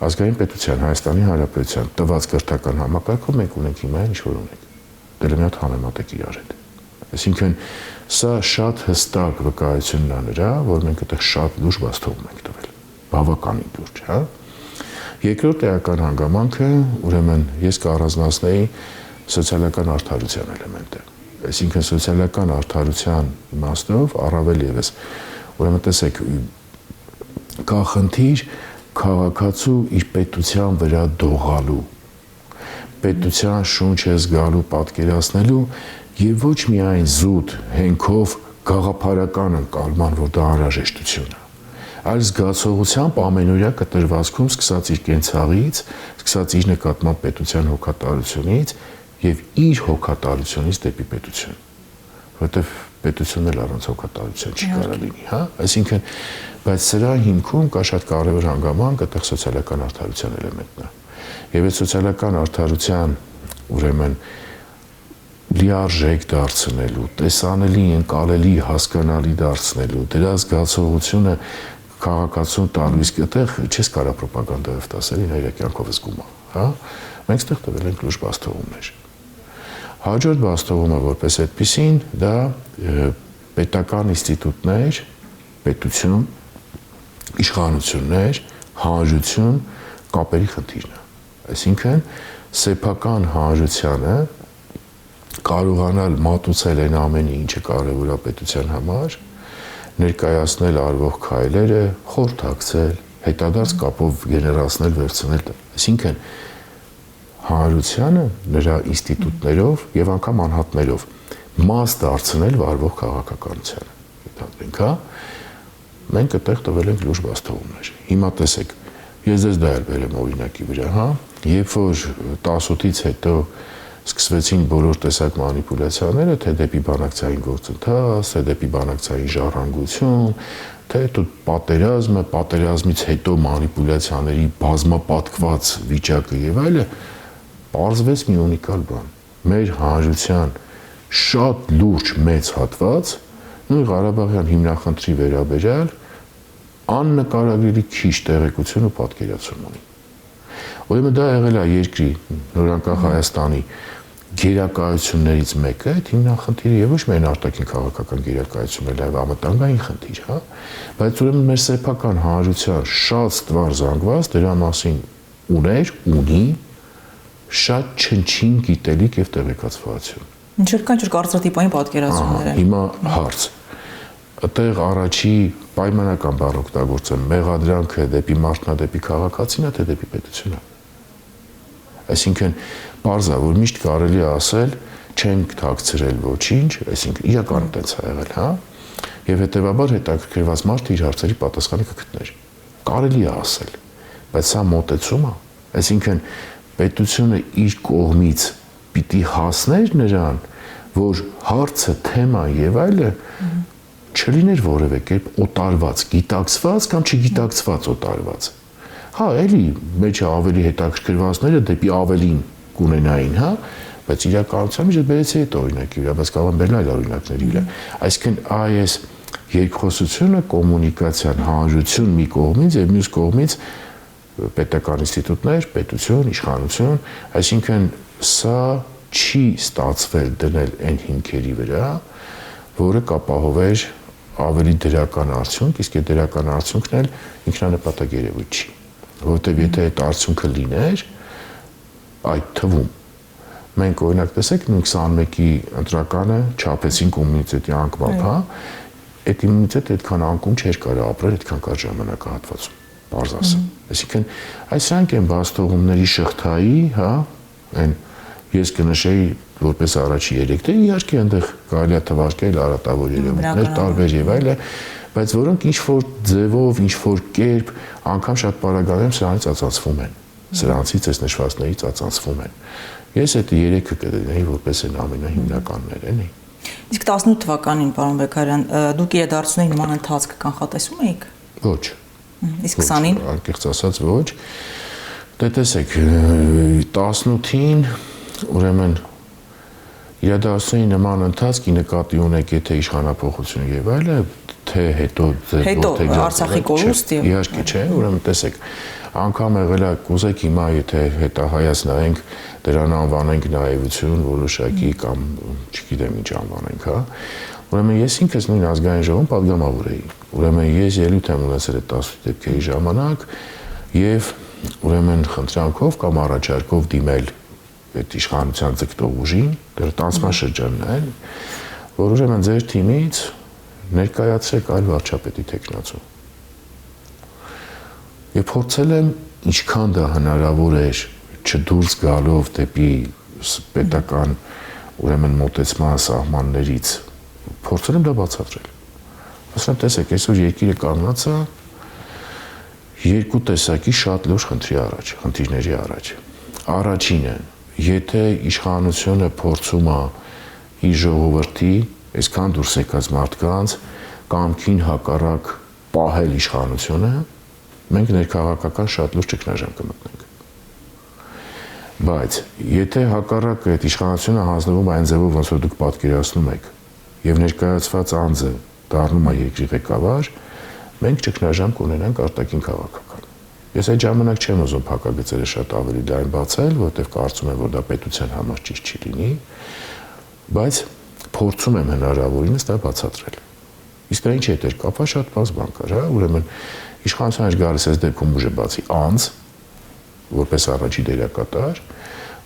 ազգային պետության Հայաստանի Հանրապետության տված կրթական համակարգով մենք ունենք հիմա ինչ որ ունենք։ Դե մի հատ համեմատեք իրար հետ։ Այսինքն սա շատ հստակ վկայությունն է նրա, որ մենք այդտեղ շատ լուրջ բաստողում ենք տվել, բավականին լուրջ, հա։ Երկրորդ էական հանգամանքը, ուրեմն ես կառանձնացնեի սոցիալական արդարության էլեմենտը։ Այսինքն սոցիալական արդարության իմաստով առավել եւս, ուրեմն տեսեք, կա խնդիր քաղաքացու իր պետության վրա դողալու, պետության շունչը զգալու, պատկերացնելու եւ ոչ միայն զուտ հենքով գաղափարական ընկալման, որ դա անհրաժեշտություն է, այլ զգացողությամբ ամենօրյա կտրվածքում սկսած իր կենցաղից, սկսած իր նկատմամբ պետության հոգատարությունից եւ իր հոգատարությունից դեպի պետություն, որովհետեւ պետությունն էլ առանց հոգատարության չի կարող լինի, հա, այսինքն, բայց սրա հիմքում կա շատ կարևոր հանգամանք, այդտեղ սոցիալական արդարության էլեմենտն է, եւ այդ սոցիալական արդարության ուրեմն լիարժեք դարձնելու, տեսանելի, ընկալելի, հասկանալի դարձնելու, դրա զգացողությունը քաղաքացուն տալու, իսկ այդտեղ չես կարող ռոպագանդայով տասել, իրակյանքով զգում է, հա։ Մենք ստեղ տվել ենք լուրջ բաստողումներ։ Հաջորդ բաստողումը որպես այդպիսին, դա պետական ինստիտուտներ, պետություն, իշխանություններ, հանրություն, կապերի խնդիրն է։ Այսինքն սեփական հանրությանը կարողանալ մատուցել այն ամենը, ինչը կարևոր է պետության համար, ներկայացնել արվող քայլերը, խորհրդակցել, հետադարձ կապով գեներացնել, վերցնել, այսինքն հանրությանը նրա ինստիտուտներով եւ անգամ անհատներով մաս դարձնել վարվող քաղաքականությանը։ Ենթադրենք, հա, մենք այդտեղ տվել ենք լուրջ բաստողումներ։ Հիմա տեսեք, ես ձեզ դա էլ բերեմ օրինակի վրա, հա, երբ որ 18-ից հետո սկսվեցին բոլոր տեսակ մանիպուլյացիաները, թե դեպի բանակցային գործընթաց, թե դեպի բանակցային ժառանգություն, թե պատերազմը, պատերազմից հետո մանիպուլյացիաների բազմապատկված վիճակը եւ այլը, պարզվեց մի ունիկալ բան։ Մեր հանրության շատ լուրջ մեծ հատված նույն Ղարաբաղյան հիմնախնդրի վերաբերյալ աննկարագրելի քիչ տեղեկություն ու պատկերացում ունի։ Ուրեմն դա եղել է երկրի նորանկախ Հայաստանի գերակայություններից մեկը, այդ հիմնախնդիրը եւ ոչ միայն արտաքին քաղաքական գերակայություն, այլ անվտանգային խնդիր, հա, բայց ուրեմն մեր սեփական հանրության շատ ստվար զանգված դրա մասին ունի շատ չնչին գիտելիք եւ տեղեկացվածություն։ Ինչքան կարծրատիպային պատկերացումներ են։ Հիմա հարց։ Այդտեղ առաջի պայմանական բառ օգտագործեմ, մեղադրանքը դեպի մարդնա, դեպի քաղաքացին է, թե դեպի պետություն է։ Այսինքն, պարզ է, որ միշտ կարելի է ասել, չենք թաքցրել ոչինչ, այսինքն իրականում այդպես է եղել, հա։ Եվ հետեւաբար հետաքրքրված մարդը իր հարցերի պատասխանը կգտներ։ Կարելի է ասել, բայց սա մոտեցում է, այսինքն պետությունը իր կողմից պիտի հասներ նրան, որ հարցը, թեման եւ այլը չլիներ որևէ կերպ օտարված, գիտակցված կամ չգիտակցված օտարված։ Հա, էլի մեջը ավելի հետաքրքրվածները դեպի ավելին կունենային, հա, բայց իրականության մեջ բերեցի այդ օրինակի վրա, բայց կարող են բերել այլ օրինակների վրա։ Այսինքն այս երկխոսությունը, կոմունիկացիան, հանրություն մի կողմից եւ մյուս կողմից պետական ինստիտուտներ, պետություն, իշխանություն, այսինքն սա չի ստացվել դնել այն հիմքերի վրա, որը կապահովեր ավելի դրական արդյունք, իսկ այդ դրական արդյունքն էլ ինքնանպատակ երևույթ չի, որովհետեւ եթե այդ արդյունքը լիներ, այդ թվում մենք օրինակ տեսեք 21-ի ընտրականը չափեցին կոմունիտետի անկմամբ, հա, այդ իմունիտետը այդքան անկում չէր կարող ապրել այդքան կարճ ժամանակահատվածում, բարձ ասեմ։ Այսինքն այսրանք են բացթողումների շղթայի, հա, այն ես կնշեի որպես առաջի 3 դե իհարկե այնտեղ կարելի է թվարկել արատավոր երևույթներ, տարբեր եւ այլը, բայց որոնք ինչ որ ձևով, ինչ որ կերպ անգամ շատ բարագալեմ սրանից ածածվում են։ Սրանցից այս նշվածներից ածածվում են։ Ես այդ 3-ը կդնեի որպես այն ամենահիմնականներ, էլի։ Իսկ 18 թվականին, պարոն Բեկարյան, դուք իրադարձությունների նման ընթացք կանխատեսում էիք։ Ոչ։ Իսկ 20-ին։ Անկեղծ ասած ոչ։ Դե տեսեք, 18-ին ուրեմն իրադարձությունների նման ընթացքի նկատի ունեք եթե իշխանապողություն եւ այլը, թե հետո Արցախի կորուստը։ Իհարկե չէ, ուրեմն տեսեք, անգամ եղել է կուզեք հիմա եթե հետահայաց նայենք դրան անվանենք նաեվություն, որոշակի կամ չգիտեմ ինչ անվանենք, հա։ Ուրեմն ես ինքս նույն ազգային ժողովում падգամավոր էի։ Ուրեմն ես ելույթ եմ ունեցել այդ 18 դեպքերի ժամանակ եւ ուրեմն խնդրանքով կամ առաջարկով դիմել այդ իշխանության ձգտող ուժին, դեռ տանցման շրջանն է, որ ուրեմն ձեր թիմից ներկայացրեք այլ վարչապետի տեխնացու։ Եվ փորձել եմ ինչքան դա հնարավոր էր չդուրս գալով դեպի պետական ուրեմն մոտեցման սահմաններից փորձել եմ դա բացատրել։ Ասեմ, տեսեք, այսօր երկիրը կանգնած է երկու տեսակի շատ լուրջ խնդիրների առաջ։ Առաջինը, եթե իշխանությունը փորձում է իր ժողովրդի, այսքան դուրս եկած մարդկանց կամքին հակառակ պահել իշխանությունը, մենք ներքաղաքական շատ լուրջ ճգնաժամ կմտնենք։ Բայց եթե հակառակը այդ իշխանությունը հանձնվում այն ձևով, ոնց որ դուք պատկերացնում եք, եւ ներկայացված անձը դառնում է երկրի ղեկավար, մենք ճգնաժամ կունենանք արտաքին քաղաքական։ Ես այդ ժամանակ չեմ ուզում փակագծերը շատ ավելի լայն բացել, որովհետեւ կարծում եմ, որ դա պետության համար ճիշտ չի լինի, բայց փորձում եմ հնարավորինս դա բացատրել։ Իսկ դա ինչ հետ էր կապված շատ բաց բան կար, հա, ուրեմն իշխանության էր գալիս այս դեպքում ուժը բացի անձ, որպես առաջի դերակատար,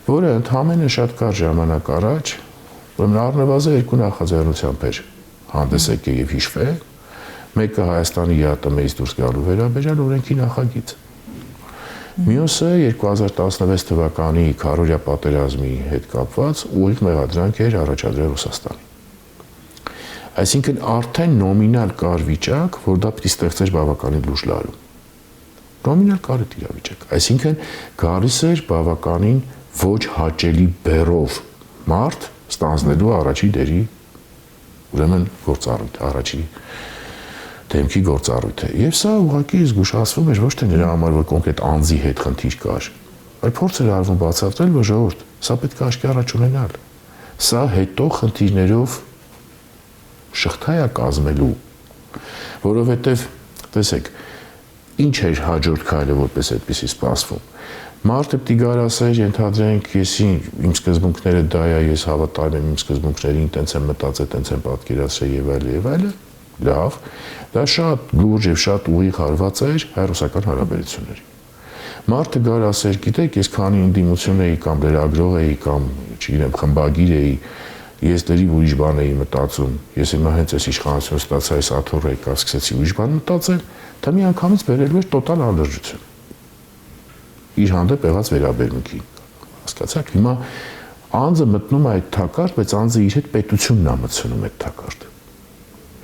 որը ընդհանրապես շատ կարճ ժամանակ առաջ, ուրեմն առնվազն երկու նախաձեռնությամբ էր հանդես եկել եւ հիշվել, մեկը Հայաստանի ԵԱՏՄ-ից դուրս գալու վերաբերյալ օրենքի նախագիծ։ Մյուսը 2016 թվականի քարորիա պատերազմի հետ կապված ուղիղ մեղադրանք էր առաջադրել Ռուսաստանին։ Այսինքն արդեն նոմինալ կար վիճակ, որ դա պիտի ստեղծեր բավականին լուրջ լարում։ Նոմինալ կար այդ իրավիճակ։ Այսինքն գալիս էր բավականին ոչ հաճելի բեռով մարդ ստանձնելու առաջի դերի ուրեմն գործառույթ, առաջի դեմքի գործառույթը։ Եվ սա ուղղակի զգուշացվում էր ոչ թե նրա համար, որ կոնկրետ անձի հետ խնդիր կար, այլ փորձ էր արվում բացատրել, որ ժողովուրդ, սա պետք է աչքի առաջ ունենալ։ Սա հետո խնդիրներով շղթա է կազմելու, որովհետև տեսեք, ինչ էր հաջորդ քայլը, որպես այդպեսի սպասվում։ Մարդը պիտի գար ասեր, ենթադրենք, ես իմ սկզբունքները դա է, ես հավատալու եմ իմ սկզբունքներին, տենց եմ մտածել, տենց եմ պատկերացրել եւ այլն, լավ, դա շատ լուրջ եւ շատ ուղիղ հարված էր հայ-ռուսական հարաբերություններին։ Մարդը գար ասեր, գիտեք, ես քանի ընդդիմություն էի կամ լրագրող էի կամ, չգիտեմ, խմբագիր էի, ես դերի ուրիշ բան էի մտածում, ես հիմա հենց այս իշխանություն ստացա, այս աթոռը եկա, սկսեցի ուրիշ բան մտածել, դա միանգամից բերելու էր տոտալ անլրջություն։ Իր հանդեպ եղած վերաբերմունքի։ Հասկացաք, հիմա Անձը մտնում է այդ թակարդ, բայց անձը իր հետ պետությունն է մտցնում այդ թակարդ։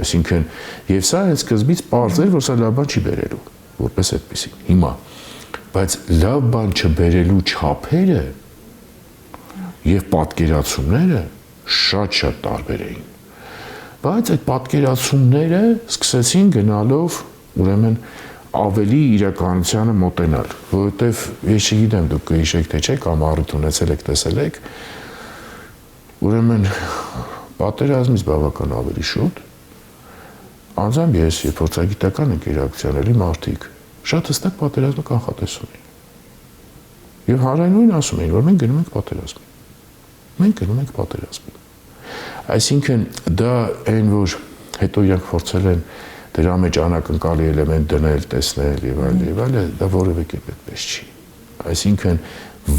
Այսինքն, եւ սա հենց սկզբից պարզ էր, որ սա լավ բան չի բերելու, որպես այդպեսի։ Հիմա, բայց լավ բան չբերելու չափերը եւ պատկերացումները շատ տարբեր էին։ Բայց այդ պատկերացումները սկսեցին գնալով, ուրեմն, ավելի իրականությանը մոտենալ, որովհետեւ ես չգիտեմ դուք կհիշեք թե չէ, կամ առիթ ունեցել եք, տեսել եք, ուրեմն պատերազմից բավական ավելի շուտ անձամբ ես եւ փորձագիտական ընկերակցիաների մարդիկ շատ հստակ պատերազմը կանխատեսում էին։ Եվ հանրայնորեն ասում էին, որ մենք գնում ենք պատերազմի։ Մենք գնում ենք պատերազմի։ Այսինքն դա այն, որ հետո իրանք փորձել են դրա մեջ անակնկալի էլեմենտ դնել, տեսնել եւ այլ, դա որևէ կերպ այդպես չի։ Այսինքն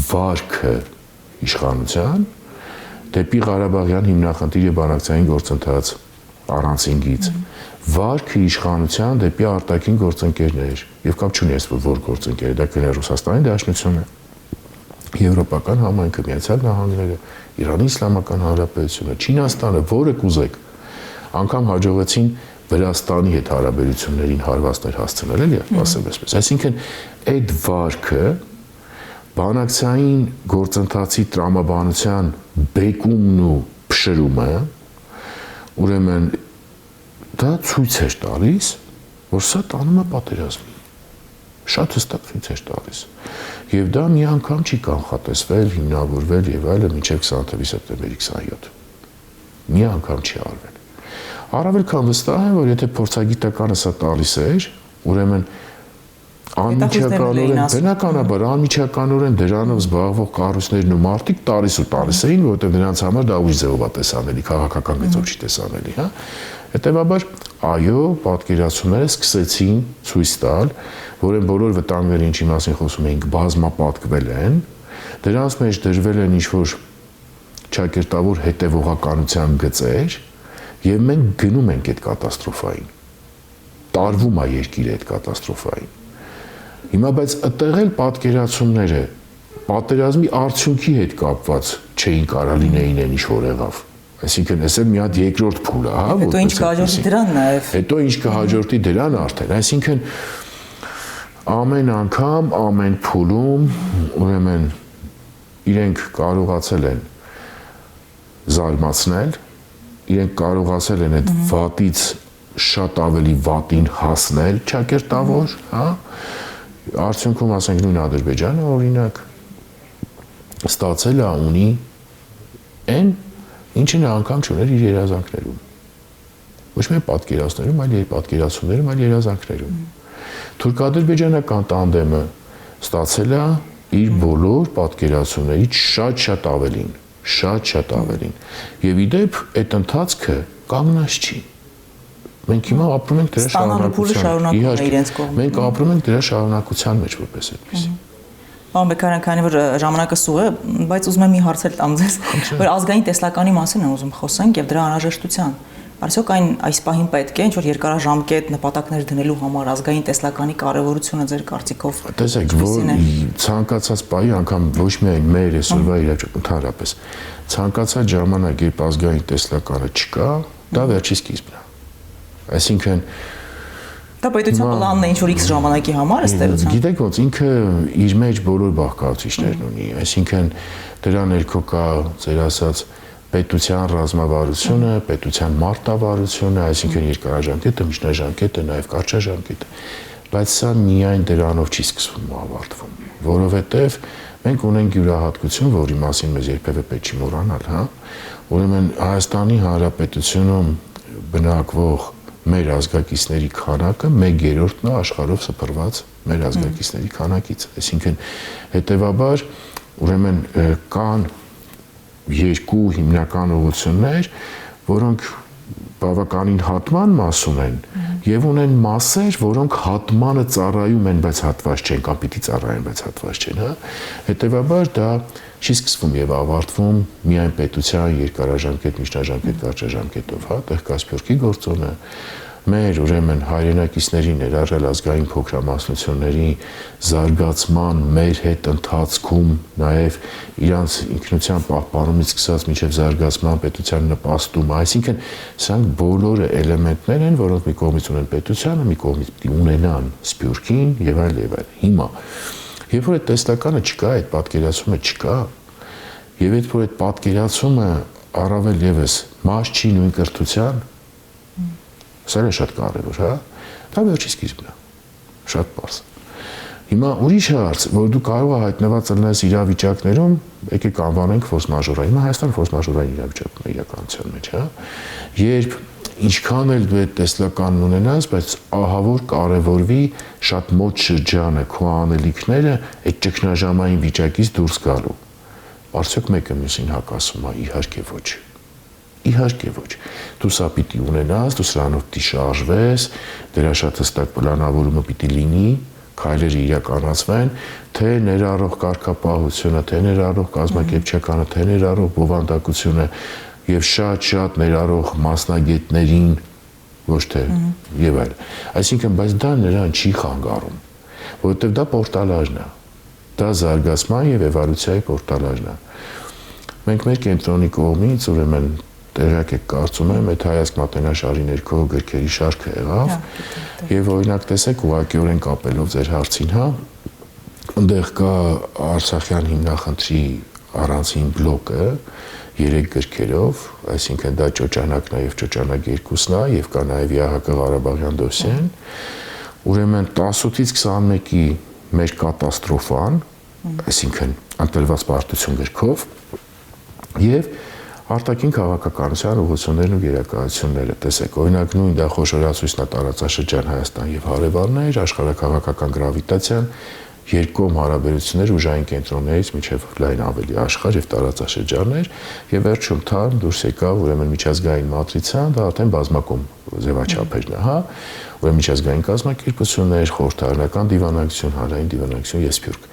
վարքը իշխանության դեպի Ղարաբաղյան հիմնախնդիր եւ բանակցային գործընթաց առանցինգից վարքը իշխանության դեպի արտաքին գործընկերներ եւ կապ չունի որ գործընկեր դա կներ Ռուսաստանի Դաշնությունը, Եվրոպական համայնքը, Միացյալ Նահանգները, Իրանի Իսլամական Հանրապետությունը, Չինաստանը, որը կուզեք, անգամ հաջողեցին Վրաստանի հետ հարաբերություններին հարվածներ հասցնել էլի, ասեմ այսպես։ Այսինքն այդ վարքը բանակցային գործընթացի տրամաբանության բեկումն ու փշրումը ուրեմն դա ցույց էր տալիս, որ սա տանում է պատերազմի։ Շատ հստակ ցույց էր տալիս։ Եվ դա մի անգամ չի կանխատեսվել, հիմնավորվել եւ այլը մինչեւ 20 թվականի սեպտեմբերի 27։ Մի անգամ չի արվել։ Առավել քան վստահ եմ, որ եթե փորձագիտականը սա տալիս էր, ուրեմն անմիջականորեն, բնականաբար անմիջականորեն դրանով զբաղվող կառույցներն ու մարդիկ տալիս էին, որովհետև նրանց համար դա ուժ ձևով է տեսանելի, քաղաքական գծով չի տեսանելի, հա։ Հետևաբար, այո, պատկերացումները սկսեցին ցույց տալ, որ այն բոլոր վտանգները, ինչի մասին խոսում էինք, բազմապատկվել են, դրանց մեջ դրվել են ինչ-որ ճակերտավոր հետևողականության գծեր, եւ մենք գնում ենք այդ կատաստրոֆային։ Տարվում է երկիրը այդ կատաստրոֆային։ Հիմա բայց այդտեղ էլ պատկերացումները պատերազմի արդյունքի հետ կապված չէին կարող լինեին այն ինչ որ եղավ։ Այսինքն էս էլ մի հատ երկրորդ փուլ է, հա, հետո ինչ կհաջորդի դրան նաեւ։ Հետո ինչ կհաջորդի դրան արդեն, այսինքն ամեն անգամ, ամեն փուլում ուրեմն իրենք կարողացել են զարմացնել, իրենք կարողացել են այդ վատից շատ ավելի վատին հասնել, ճակերտավոր, հա։ Արդյունքում ասենք նույն Ադրբեջանը օրինակ ստացել է ունի այն ինչը նա անգամ չուներ իր երազանքներում։ Ոչ միայն պատկերացումներում, այլ պատկերացումներում, այլ երազանքներում։ Թուրք-ադրբեջանական տանդեմը ստացել է իր բոլոր պատկերացումներից շատ ավելին, շատ ավելին։ Եվ ի դեպ այդ ընթացքը կանգնած չի։ Մենք հիմա ապրում ենք դրա շարունակության։ Մենք ապրում ենք դրա շարունակության մեջ որպես այդպես։ Պարոն Բեկարյան, քանի որ ժամանակը սուղ է, բայց ուզում եմ մի հարց տամ ձեզ, որ ազգային տեսլականի մասին եմ ուզում խոսենք եւ դրա անհրաժեշտության։ Արդյոք այն այս պահին պետք է ինչ որ երկարաժամկետ նպատակներ դնելու համար ազգային տեսլականի կարևորությունը ձեր կարծիքով։ Տեսեք, որ ցանկացած պահի անգամ ոչ միայն մեր այսօրվա իրավիճակում, ընդհանրապես ցանկացած ժամանակ, երբ ազգային տեսլականը չկա, դա վերջի սկիզբն է։ Այսինքն դա պետության պլանն է ինչ որ X ժամանակի համար ըստ էության։ Գիտեք ոնց ինքը իր մեջ բոլոր բաղկացուցիչներն ունի, այսինքն դրա ներքո կա ձեր ասած պետության ռազմավարությունը, պետության մարտավարությունը, այսինքն երկարաժամկետը, միջնաժամկետը, նաև կարճաժամկետը, բայց սա միայն դրանով չի սկսվում ու ավարտվում, որովհետև մենք ունենք յուրահատկություն, որի մասին մեզ երբևէ պետք չի մոռանալ, հա։ Ուրեմն Հայաստանի Հանրապետությունում բնակվող մեր ազգակիցների քանակը 1/3-ն է աշխարհով սփռված մեր ազգակիցների քանակից, այսինքն հետեւաբար ուրեմն կան երկու հիմնական ուղղություններ, որոնք բավականին հատման մաս ունեն եւ ունեն մասեր, որոնք հատմանը ծառայում են, բայց հատված չեն, կամ պիտի ծառայեն, բայց հատված չեն, հա։ Հետեւաբար դա չի սկսվում եւ ավարտվում միայն պետության երկարաժամկետ, միջնաժամկետ, կարճաժամկետով, հա, տեղ Կասպիորքի գործոնը, մեր ուրեմն հայրենակիցների ներառյալ ազգային փոքրամասնությունների զարգացման մեր հետ ընթացքում նաև իրանց ինքնության պահպանումից սկսած մինչև զարգացման պետության նպաստում, այսինքն սրանք բոլորը էլեմենտներ են, որոնք մի կողմից ունեն պետությանը, մի կողմից ունենան սփյուռքին եւ այլ եւ այլ։ Հիմա երբ որ այդ տեսլականը չկա, այդ պատկերացումը չկա, եւ երբ որ այդ պատկերացումը առավել եւս մաս չի նույն կրթության, սա է շատ կարևոր, հա։ Դա վերջի սկիզբն է։ Շատ պարզ։ Հիմա ուրիշ հարց, որ դու կարող ես հայտնված լինես իրավիճակներում, եկեք անվանենք ֆորս մաժորային, հիմա Հայաստանը ֆորս մաժորային իրավիճակում է իրականության մեջ, հա։ Երբ ինչքան էլ դու այդ տեսլականն ունենաս, բայց ահավոր կարևորվի շատ մոտ շրջանը, քո անելիքները այդ ճգնաժամային վիճակից դուրս գալու։ Արդյոք մեկը մյուսին հակասում է, իհարկե ոչ։ Իհարկե ոչ։ Դու սա պիտի ունենաս, դու սրանով պիտի շարժվես, դրա շատ հստակ պլանավորումը պիտի լինի, քայլերը իրականացվեն, թե ներառող կարգապահությունը, թե ներառող կազմակերպչականը, թե ներառող բովանդակությունը եւ շատ ներառող մասնագետներին, ոչ թե եւ այլ։ Այսինքն, բայց դա նրան չի խանգարում, որովհետեւ դա պորտալաժն է։ Դա զարգացման եւ էվոլյուցիայի պորտալաժն է։ Մենք մեր կենտրոնի կողմից ուրեմն տեղյակ եք կարծում եմ, այդ հայացք մատենաշարի ներքո գրքերի շարքը եղավ եւ օրինակ տեսեք ուղղակիորեն կապելով ձեր հարցին, հա, այնտեղ կա Արցախյան հիմնախնդրի առանցին բլոկը 3 գրքերով, այսինքն դա ճոճանակն է եւ ճոճանակ 2-ն է եւ կա նաեւ ԵԱՀԿ Ղարաբաղյան դոսիեն, ուրեմն 18-ից 21-ի մեր կատաստրոֆան, այսինքն ընտրված պարտություն գրքով եւ արտաքին քաղաքականության ուղղություններն ու գերակայությունները, տեսեք, օրինակ նույն դա խոշորացույցն է տարածաշրջան Հայաստան եւ հարևաններ, աշխարհակաղակական գրավիտացիան, երկկողմ հարաբերություններ ուժային կենտրոններից մինչև լայն ավելի աշխարհ եւ տարածաշրջաններ եւ վերջում թարմ դուրս եկավ ուրեմն միջազգային մատրիցան, դա արդեն բազմակողմ ձևաչափերն է, հա, ուրեմն միջազգային կազմակերպություններ, խորհրդարանական դիվանագիտություն, հանրային դիվանագիտություն, եսփյուռք։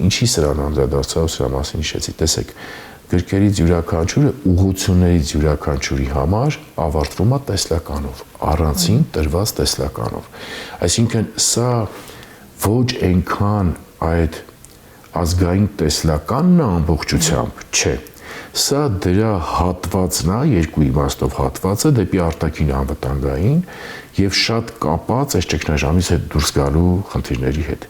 Ինչի սրան անդրադարձա ու սրա մասին հիշեցի, տեսեք, գրքերից յուրաքանչյուրը ուղղություններից յուրաքանչյուրի համար ավարտվում է տեսլականով, առանցին տրված տեսլականով։ Այսինքն սա ոչ այնքան այդ ազգային տեսլականն է ամբողջությամբ, չէ։ Սա դրա հատվածն է, երկու իմաստով հատվածը դեպի արտաքին անվտանգային եւ շատ կապած այս ճգնաժամից հետ դուրս գալու խնդիրների հետ։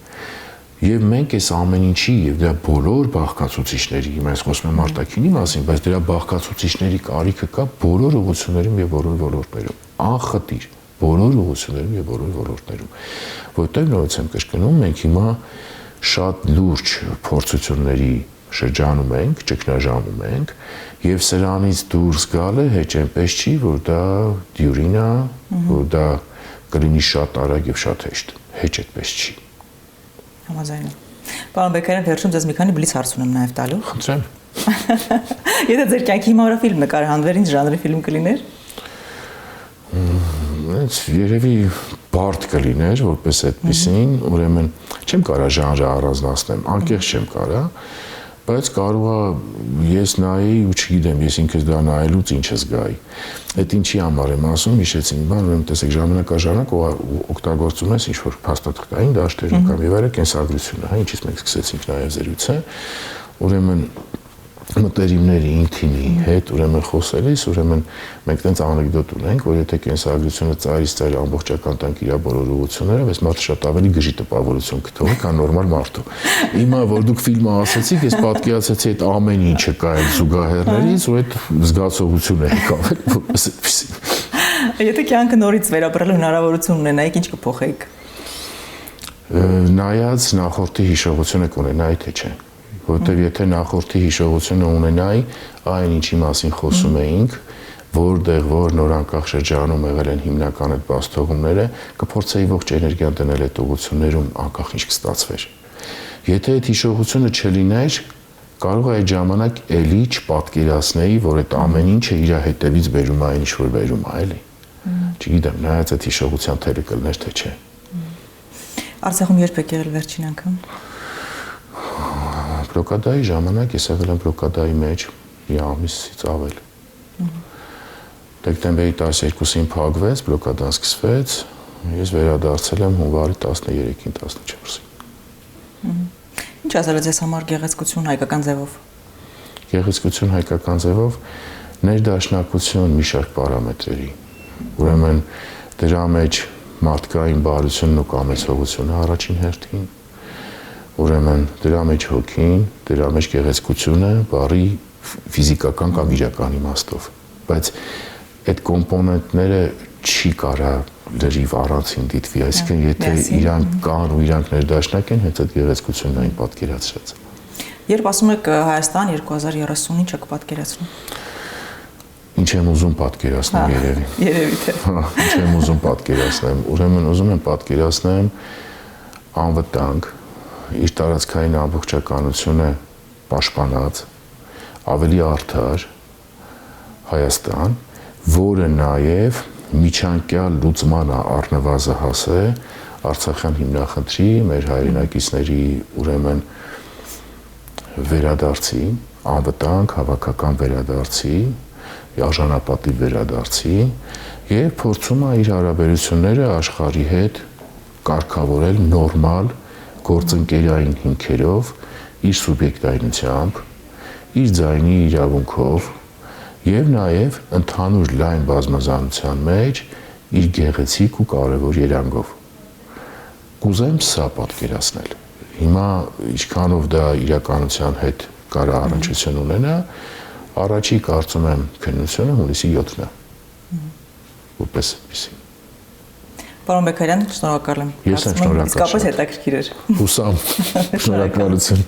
Եվ մենք այս ամեն ինչի եւ դրա բոլոր բաղկացուցիչների, հիմա ես խոսում եմ արտաքինի մասին, բայց դրա բաղկացուցիչների կարիքը կա բոլոր ուղղություններում եւ բոլոր ոլորտներում, անխտիր, բոլոր ուղղություններում եւ բոլոր ոլորտներում, որտեղ նորից եմ կրկնում, մենք հիմա շատ լուրջ փորձությունների շրջանում ենք, ճգնաժամում ենք եւ սրանից դուրս գալը հեչ այնպես չի, որ դա դյուրին է, որ դա կլինի շատ արագ եւ շատ հեշտ, հեչ այդպես չի։ Համաձայն եմ։ Պարոն Բեկարյան, վերջում ձեզ մի քանի բլից հարց ունեմ նաև տալու։ Խնդրեմ։ Եթե ձեր կյանքի հիմա վրա ֆիլմ նկարահանվեր, ինչ ժանրի ֆիլմ կլիներ։ Այս երևի բարդ կլիներ, որպես այդպեսին, ուրեմն չեմ կարա ժանրը առանձնացնեմ, անկեղծ չեմ կարա, բայց կարող է ես նայի ու չգիտեմ, ես ինքս դա նայելուց ինչս գայի։ Այդ ինչի համար եմ ասում, հիշեցի մի բան, ուրեմն տեսեք ժամանակաժանակ օգտագործում ես ինչ-որ փաստաթղթային դաշտերում կամ եւ այլ կենսագրությունը, հա, ինչից մենք սկսեցինք նաեւ զրույցը, ուրեմն մտերիմների ինքնի հետ ուրեմն խոսելիս, ուրեմն մենք տենց անեկդոտ ունենք, որ եթե կենսագրությունը ծայրից ծայր ամբողջական տանք իր բոլոր ուղղությունները, այս մարդը շատ ավելի գժի տպավորություն կթողի, քան նորմալ մարդու։ Հիմա որ դուք ֆիլմը ասացիք, ես պատկերացեցի այդ ամեն ինչը կա այդ զուգահեռներից ու այդ զգացողությունը եկավ որպես այդպեսի։ Եթե կյանքը նորից վերապրելու հնարավորություն ունենայիք, ինչ կփոխեիք։ Նայած նախորդի հիշողությունը կունենայի, թե չէ։ Որտեւ եթե նախորդի հիշողությունը ունենայի, այն ինչի մասին խոսում էինք, որտեղ որ նոր անկախ շրջանում եղել են հիմնական այդ բացթողումները, կփորձեի ողջ էներգիան դնել այդ ուղղություններում անկախ ինչ կստացվեր։ Եթե այդ հիշողությունը չլիներ, կարող է այդ ժամանակ էլի չպատկերացնեի, որ այդ ամեն ինչը իր հետևից բերում է այն ինչ որ բերում է, էլի։ Չգիտեմ, նայած այդ հիշողության թելը կլներ թե չէ։ Արցախում երբ եք եղել վերջին անգամ։ Բլոկադայի ժամանակ ես եղել եմ բլոկադայի մեջ մի ամիսից ավել։ Դեկտեմբերի 12-ին փակվեց, բլոկադան սկսվեց, ես վերադարձել եմ հունվարի 13-ին, 14-ին։ Ինչ ասել ես համար գեղեցկություն հայկական ձևով։ Գեղեցկություն հայկական ձևով ներդաշնակություն մի շարք պարամետրերի։ Ուրեմն դրա մեջ մարդկային բարությունն ու կամեցողությունը առաջին հերթին, ուրեմն դրա մեջ հոգին, դրա մեջ գեղեցկությունը բառի ֆիզիկական կամ իրական իմաստով, բայց այդ կոմպոնենտները չի կարա լրիվ առանցին դիտվի, այսինքն եթե իրանք կան ու իրանք ներդաշնակ են, հենց այդ գեղեցկությունն այն պատկերացրած։ Երբ ասում եք Հայաստան 2030, ինչ եք պատկերացնում։ Ինչ եմ ուզում պատկերացնեմ երևի։ Երևի թե։ Ինչ եմ ուզում պատկերացնեմ, ուրեմն ուզում եմ պատկերացնեմ անվտանգ, իր տարածքային ամբողջականությունը պաշտպանած, ավելի արդար Հայաստան, որը նաև միջանկյալ լուծմանը առնվազն է Արցախյան հիմնախնդրի, մեր հայրենակիցների ուրեմն վերադարձի, անվտանգ հավաքական վերադարձի, արժանապատիվ վերադարձի եւ փորձում է իր հարաբերությունները աշխարհի հետ կարգավորել նորմալ գործընկերային հիմքերով, իր սուբյեկտայնությամբ, իր ձայնի իրավունքով եւ նաեւ ընդհանուր լայն բազմազանության մեջ իր գեղեցիկ ու կարևոր երանգով։ Կուզեմ սա պատկերացնել։ Հիմա ինչքանով դա իրականության հետ կարա առնչություն ունենա, առաջի կարծում եմ քննությունը հունիսի 7-ն է։ Որպես այդպեսի։ Պարոն Բեկարյան, շնորհակալ եմ։ Ես եմ շնորհակալ։ Իսկապես հետաքրքիր էր։ Հուսամ, շնորհակալություն։